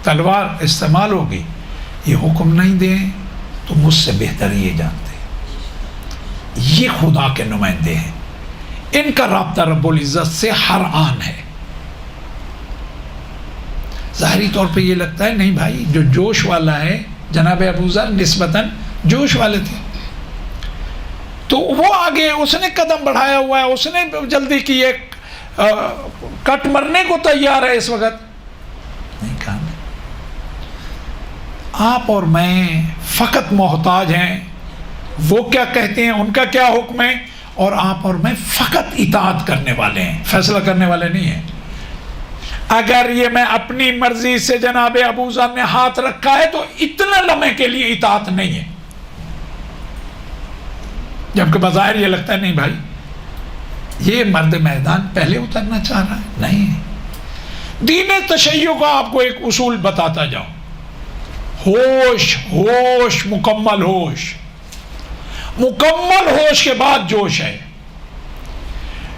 S1: تلوار استعمال ہوگی، یہ حکم نہیں دیں تو مجھ سے بہتر یہ جانتے ہیں. یہ خدا کے نمائندے ہیں، ان کا رابطہ رب العزت سے ہر آن ہے. ظاہری طور پہ یہ لگتا ہے نہیں بھائی، جو جوش والا ہے جناب ابو ذر نسبتاً جوش والے تھے، تو وہ آگے اس نے قدم بڑھایا ہوا ہے، اس نے جلدی کی ہے، کٹ مرنے کو تیار ہے اس وقت. نہیں کہا نہیں. آپ اور میں فقط محتاج ہیں، وہ کیا کہتے ہیں ان کا کیا حکم ہے، اور آپ اور میں فقط اطاعت کرنے والے ہیں، فیصلہ کرنے والے نہیں ہیں. اگر یہ میں اپنی مرضی سے جناب ابو ذر نے ہاتھ رکھا ہے تو اتنا لمحے کے لیے اطاعت نہیں ہے. جبکہ بظاہر یہ لگتا ہے نہیں بھائی یہ مرد میدان پہلے اترنا چاہ رہا ہے. نہیں، دین تشیع کا آپ کو ایک اصول بتاتا جاؤں. ہوش ہوش مکمل ہوش، مکمل ہوش کے بعد جوش ہے.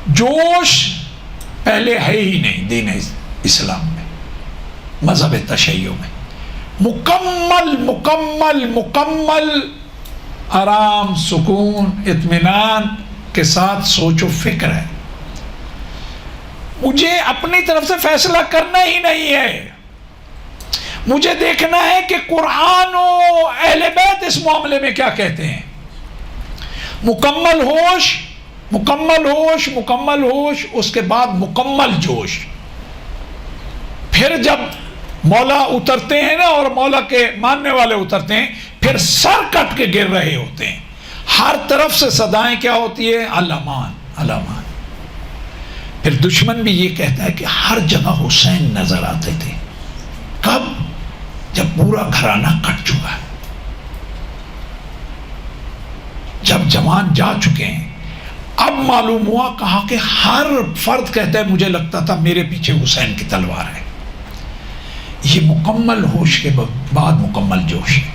S1: جوش پہلے ہے ہی نہیں دین اسلام میں، مذہب تشیع میں. مکمل مکمل مکمل آرام، سکون، اطمینان کے ساتھ سوچ و فکر ہے. مجھے اپنی طرف سے فیصلہ کرنا ہی نہیں ہے. مجھے دیکھنا ہے کہ قرآن و اہل بیت اس معاملے میں کیا کہتے ہیں. مکمل ہوش، مکمل ہوش، مکمل ہوش، اس کے بعد مکمل جوش. پھر جب مولا اترتے ہیں نا اور مولا کے ماننے والے اترتے ہیں، پھر سر کٹ کے گر رہے ہوتے ہیں. ہر طرف سے صدائیں کیا ہوتی ہے؟ الامان الامان. پھر دشمن بھی یہ کہتا ہے کہ ہر جگہ حسین نظر آتے تھے. کب؟ جب پورا گھرانہ کٹ چکا ہے، جب جوان جا چکے ہیں. اب معلوم ہوا، کہا کہ ہر فرد کہتا ہے مجھے لگتا تھا میرے پیچھے حسین کی تلوار ہے. یہ مکمل ہوش کے بعد مکمل جوش ہے.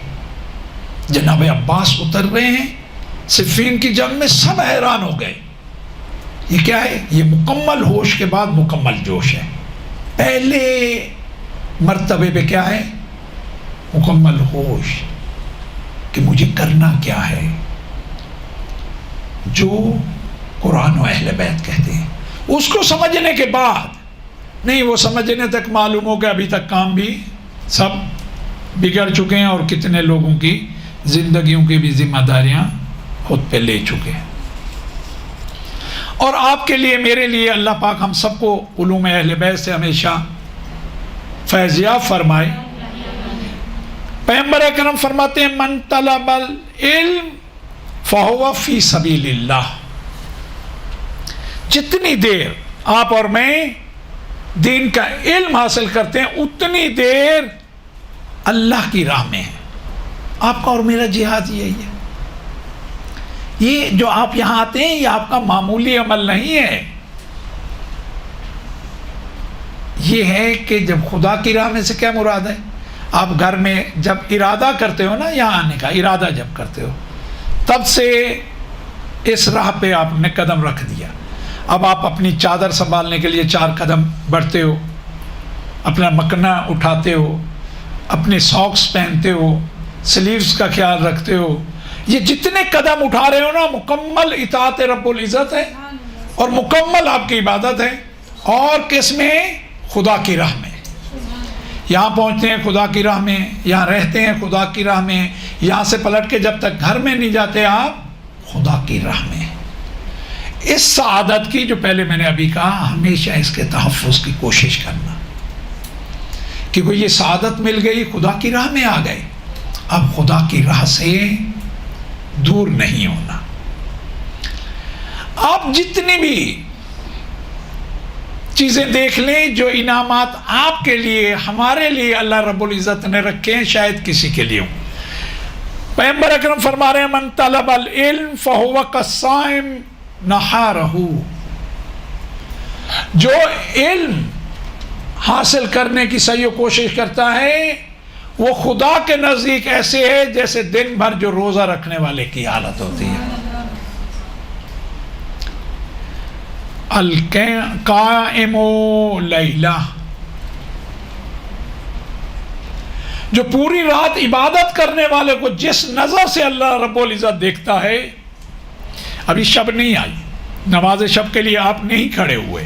S1: جناب عباس اتر رہے ہیں صفین کی جنگ میں، سب حیران ہو گئے. یہ کیا ہے؟ یہ مکمل ہوش کے بعد مکمل جوش ہے. پہلے مرتبے پہ کیا ہے؟ مکمل ہوش کہ مجھے کرنا کیا ہے، جو قرآن و اہل بیت کہتے ہیں. اس کو سمجھنے کے بعد نہیں، وہ سمجھنے تک معلوم ہو کہ ابھی تک کام بھی سب بگڑ چکے ہیں اور کتنے لوگوں کی زندگیوں کی بھی ذمہ داریاں خود پہ لے چکے ہیں. اور آپ کے لیے، میرے لیے اللہ پاک ہم سب کو علوم اہل بیت سے ہمیشہ فیضیاب فرمائے. پیغمبر اکرم فرماتے ہیں من طلب العلم فہو فی سبیل اللہ. جتنی دیر آپ اور میں دین کا علم حاصل کرتے ہیں اتنی دیر اللہ کی راہ میں ہے. آپ کا اور میرا جہاد یہی ہے. یہ جو آپ یہاں آتے ہیں یہ آپ کا معمولی عمل نہیں ہے. یہ ہے کہ جب خدا کی راہ میں سے کیا مراد ہے؟ آپ گھر میں جب ارادہ کرتے ہو نا یہاں آنے کا، ارادہ جب کرتے ہو تب سے اس راہ پہ آپ نے قدم رکھ دیا. اب آپ اپنی چادر سنبھالنے کے لیے 4 قدم بڑھتے ہو، اپنا مکنا اٹھاتے ہو، اپنے ساکس پہنتے ہو، سلیوز کا خیال رکھتے ہو. یہ جتنے قدم اٹھا رہے ہو نا مکمل اطاعت رب العزت ہے اور مکمل آپ کی عبادت ہے. اور کس میں؟ خدا کی راہ میں. یہاں پہنچتے ہیں خدا کی راہ میں، یہاں رہتے ہیں خدا کی راہ میں، یہاں سے پلٹ کے جب تک گھر میں نہیں جاتے آپ خدا کی راہ میں. اس سعادت کی جو پہلے میں نے ابھی کہا ہمیشہ اس کے تحفظ کی کوشش کرنا، کیونکہ یہ سعادت مل گئی خدا کی راہ میں آ گئے، اب خدا کی راہ سے دور نہیں ہونا. آپ جتنی بھی چیزیں دیکھ لیں جو انعامات آپ کے لیے ہمارے لیے اللہ رب العزت نے رکھے ہیں شاید کسی کے لیے ہوں. پیغمبر اکرم فرما رہے ہیں من طلب العلم فہو کالصائم نہارہ، جو علم حاصل کرنے کی سعی و کوشش کرتا ہے وہ خدا کے نزدیک ایسے ہے جیسے دن بھر جو روزہ رکھنے والے کی حالت ہوتی ہے. القائم لیلہ، جو پوری رات عبادت کرنے والے کو جس نظر سے اللہ رب العزت دیکھتا ہے. ابھی شب نہیں آئی، نماز شب کے لیے آپ نہیں کھڑے ہوئے.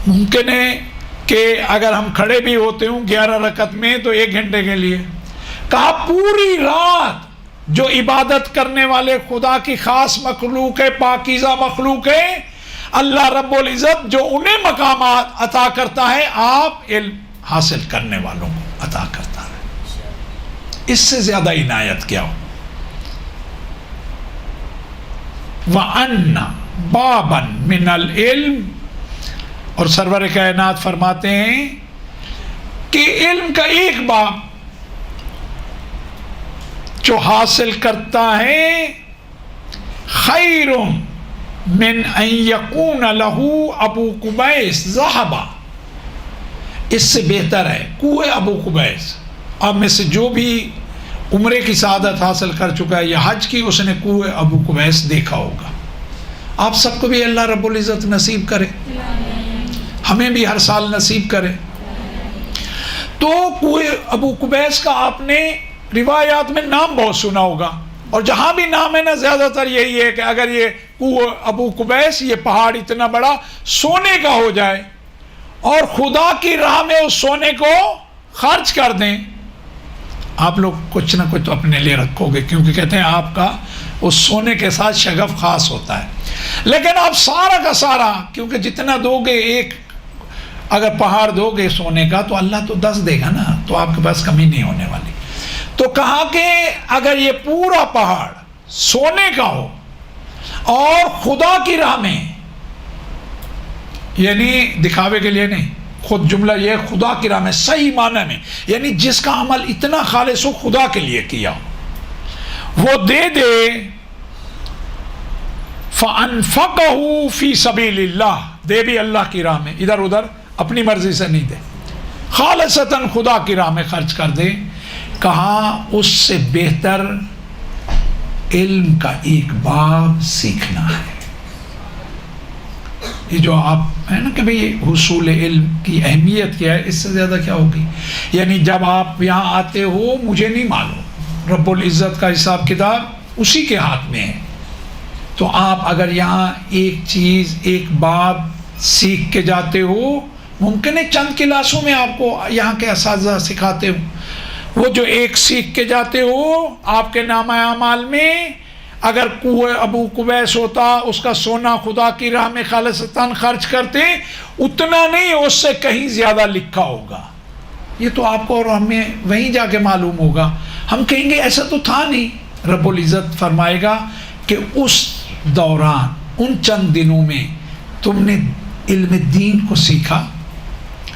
S1: ممکن ہے کہ اگر ہم کھڑے بھی ہوتے ہوں 11 رکعت میں تو 1 گھنٹے کے لیے. کہا پوری رات جو عبادت کرنے والے خدا کی خاص مخلوق ہے، پاکیزہ مخلوق ہے، اللہ رب العزت جو انہیں مقامات عطا کرتا ہے آپ علم حاصل کرنے والوں کو عطا کرتا ہے. اس سے زیادہ عنایت کیا ہو. وَأَنَّ بَابًا مِنَ الْعِلْمِ، اور سرور کائنات فرماتے ہیں کہ علم کا ایک باب جو حاصل کرتا ہے خیر من ان یکون لہ ابو قبیس ذہبا، اس سے بہتر ہے کوہ ابو قبیس. آپ میں سے جو بھی عمرے کی سعادت حاصل کر چکا ہے یا حج کی، اس نے کوہ ابو قبیس دیکھا ہوگا. آپ سب کو بھی اللہ رب العزت نصیب کرے، ہمیں بھی ہر سال نصیب کرے. تو کوہ ابو قبیس کا آپ نے روایات میں نام بہت سنا ہوگا، اور جہاں بھی نام ہے نا زیادہ تر یہی ہے کہ اگر یہ کوہ ابو قبیس، یہ پہاڑ اتنا بڑا سونے کا ہو جائے اور خدا کی راہ میں اس سونے کو خرچ کر دیں، آپ لوگ کچھ نہ کچھ تو اپنے لیے رکھو گے، کیونکہ کہتے ہیں آپ کا اس سونے کے ساتھ شغف خاص ہوتا ہے. لیکن آپ سارا کا سارا، کیونکہ جتنا دو گے، ایک اگر پہاڑ دو گے سونے کا تو اللہ تو 10 دے گا نا، تو آپ کے پاس کمی نہیں ہونے والی. تو کہا کہ اگر یہ پورا پہاڑ سونے کا ہو اور خدا کی راہ میں، یعنی دکھاوے کے لیے نہیں، خود جملہ یہ خدا کی راہ میں صحیح معنی میں، یعنی جس کا عمل اتنا خالص ہو خدا کے لیے کیا ہو، وہ دے دے فَأَنفَقَهُ فِي سَبِيلِ اللَّهِ، دے بھی اللہ کی راہ میں، ادھر ادھر اپنی مرضی سے نہیں دے، خالصتاً خدا کی راہ میں خرچ کر دے. کہا اس سے بہتر علم کا ایک باب سیکھنا ہے. یہ جو آپ ہے نا کہ بھئی حصول علم کی اہمیت کیا ہے، اس سے زیادہ کیا ہوگی. یعنی جب آپ یہاں آتے ہو مجھے نہیں معلوم، رب العزت کا حساب کتاب اسی کے ہاتھ میں ہے. تو آپ اگر یہاں ایک چیز، ایک باب سیکھ کے جاتے ہو، ممکن ہے چند کلاسوں میں آپ کو یہاں کے اساتذہ سکھاتے ہو، وہ جو ایک سیکھ کے جاتے ہو آپ کے نامہ اعمال میں اگر کوہ ابو قبیس ہوتا، اس کا سونا خدا کی راہ میں خالصتاً خرچ کرتے، اتنا نہیں اس سے کہیں زیادہ لکھا ہوگا. یہ تو آپ کو اور ہمیں وہیں جا کے معلوم ہوگا. ہم کہیں گے ایسا تو تھا نہیں. رب العزت فرمائے گا کہ اس دوران، ان چند دنوں میں تم نے علم دین کو سیکھا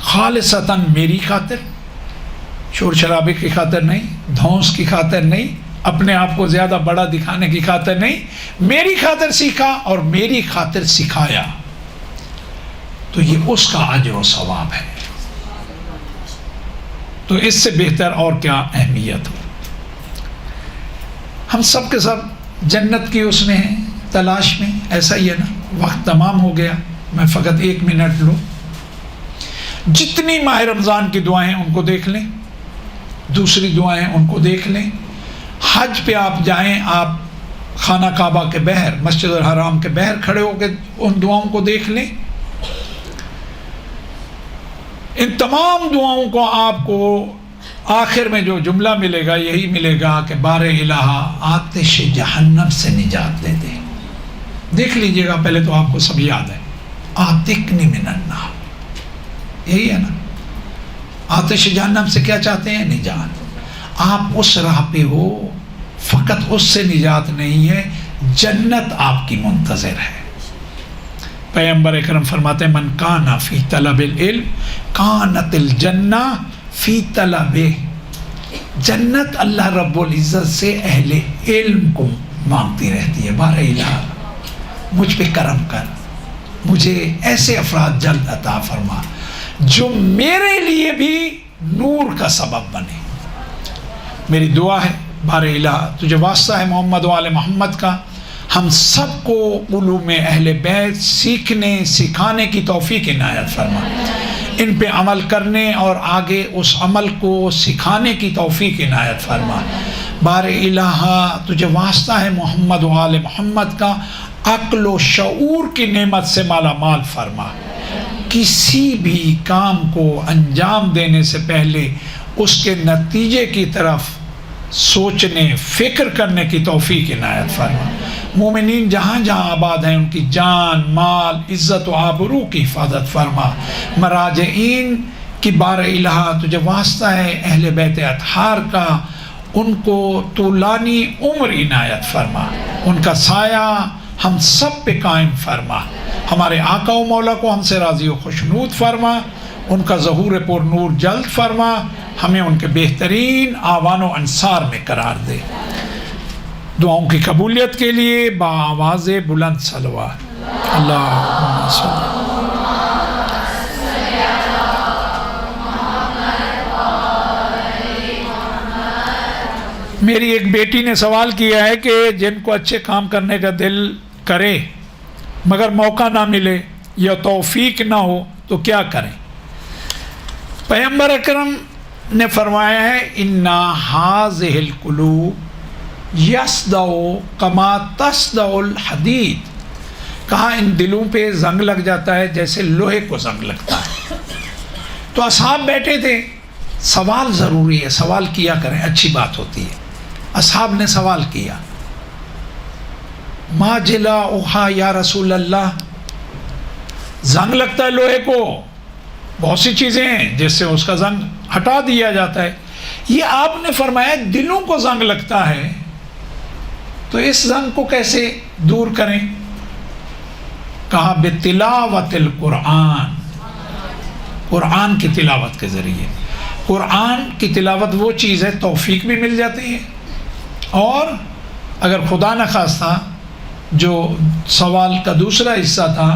S1: خالصتاً میری خاطر، شور شرابے کی خاطر نہیں، دھونس کی خاطر نہیں، اپنے آپ کو زیادہ بڑا دکھانے کی خاطر نہیں، میری خاطر سیکھا اور میری خاطر سکھایا، تو یہ اس کا اجر و ثواب ہے. تو اس سے بہتر اور کیا اہمیت ہو. ہم سب کے سب جنت کی اس میں ہیں تلاش میں. ایسا ہی ہے نا. وقت تمام ہو گیا, میں فقط 1 منٹ لوں. جتنی ماہ رمضان کی دعائیں ان کو دیکھ لیں, دوسری دعائیں ان کو دیکھ لیں. حج پہ آپ جائیں, آپ خانہ کعبہ کے بہر, مسجد الحرام کے بہر کھڑے ہو کے ان دعاؤں کو دیکھ لیں. ان تمام دعاؤں کو آپ کو آخر میں جو جملہ ملے گا یہی ملے گا کہ بار الہ آتش جہنم سے نجات دے دے. دیکھ لیجئے گا, پہلے تو آپ کو سب یاد ہے, آتکنی من النار, یہی ہے نا. آتش جہنم سے کیا چاہتے ہیں؟ نجات. آپ اس راہ پہ ہو, فقط اس سے نجات نہیں ہے, جنت آپ کی منتظر ہے. پیغمبر اکرم فرماتے ہیں من کان فی طلب العلم کانت الجنہ فی طلبہ. جنت اللہ رب العزت سے اہل علم کو مانگتی رہتی ہے, بار الہ مجھ پہ کرم کر, مجھے ایسے افراد جلد عطا فرما جو میرے لیے بھی نور کا سبب بنے. میری دعا ہے بار الہ تجھے واسطہ ہے محمد و آل محمد کا, ہم سب کو علوم اہل بیت سیکھنے سکھانے کی توفیق عنایت فرما, ان پہ عمل کرنے اور آگے اس عمل کو سکھانے کی توفیق عنایت فرما. بار الہ تجھے واسطہ ہے محمد و آل محمد کا, عقل و شعور کی نعمت سے مالا مال فرما. کسی بھی کام کو انجام دینے سے پہلے اس کے نتیجے کی طرف سوچنے فکر کرنے کی توفیق عنایت فرما. مومنین جہاں جہاں آباد ہیں ان کی جان مال عزت و آبرو کی حفاظت فرما. مراجعین کی بار الہ تجھے واسطہ ہے اہل بیت اطہار کا, ان کو طولانی عمر عنایت فرما, ان کا سایہ ہم سب پہ قائم فرما. ہمارے آقا و مولا کو ہم سے راضی و خوشنود فرما, ان کا ظہور پر نور جلد فرما, ہمیں ان کے بہترین آوان و انصار میں قرار دے. دعاؤں کی قبولیت کے لیے بآواز بلند صلوات. اللہم صلی. میری ایک بیٹی نے سوال کیا ہے کہ جن کو اچھے کام کرنے کا دل کرے مگر موقع نہ ملے یا توفیق نہ ہو تو کیا کریں؟ پیغمبر اکرم نے فرمایا ہے اِنَّ هَذِهِ الْقُلُوبِ يَصْدَعُ كَمَا تَصْدَعُ الْحَدِيدُ. کہا ان دلوں پہ زنگ لگ جاتا ہے جیسے لوہے کو زنگ لگتا ہے. تو اصحاب بیٹھے تھے, سوال ضروری ہے, سوال کیا کریں, اچھی بات ہوتی ہے. اصحاب نے سوال کیا ما جلاؤہا یا رسول اللہ, زنگ لگتا ہے لوہے کو, بہت سی چیزیں ہیں جس سے اس کا زنگ ہٹا دیا جاتا ہے. یہ آپ نے فرمایا دلوں کو زنگ لگتا ہے, تو اس زنگ کو کیسے دور کریں؟ کہا بتلاوت القرآن, قرآن کی تلاوت کے ذریعے. قرآن کی تلاوت وہ چیز ہے توفیق بھی مل جاتی ہے, اور اگر خدا نخواستہ جو سوال کا دوسرا حصہ تھا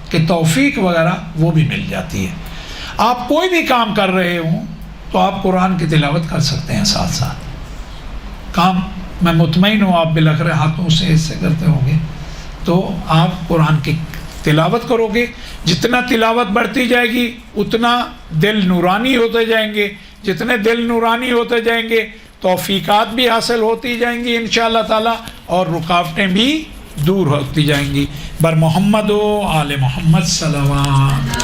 S1: کہ توفیق وغیرہ, وہ بھی مل جاتی ہے. آپ کوئی بھی کام کر رہے ہوں تو آپ قرآن کی تلاوت کر سکتے ہیں ساتھ ساتھ. کام میں مطمئن ہوں آپ بلکھرے ہاتھوں سے اس سے کرتے ہوں گے, تو آپ قرآن کی تلاوت کرو گے. جتنا تلاوت بڑھتی جائے گی اتنا دل نورانی ہوتے جائیں گے, جتنے دل نورانی ہوتے جائیں گے توفیقات بھی حاصل ہوتی جائیں گی انشاءاللہ تعالی, اور رکاوٹیں بھی دور ہوتی جائیں گی. بر محمد و آل محمد صلوات.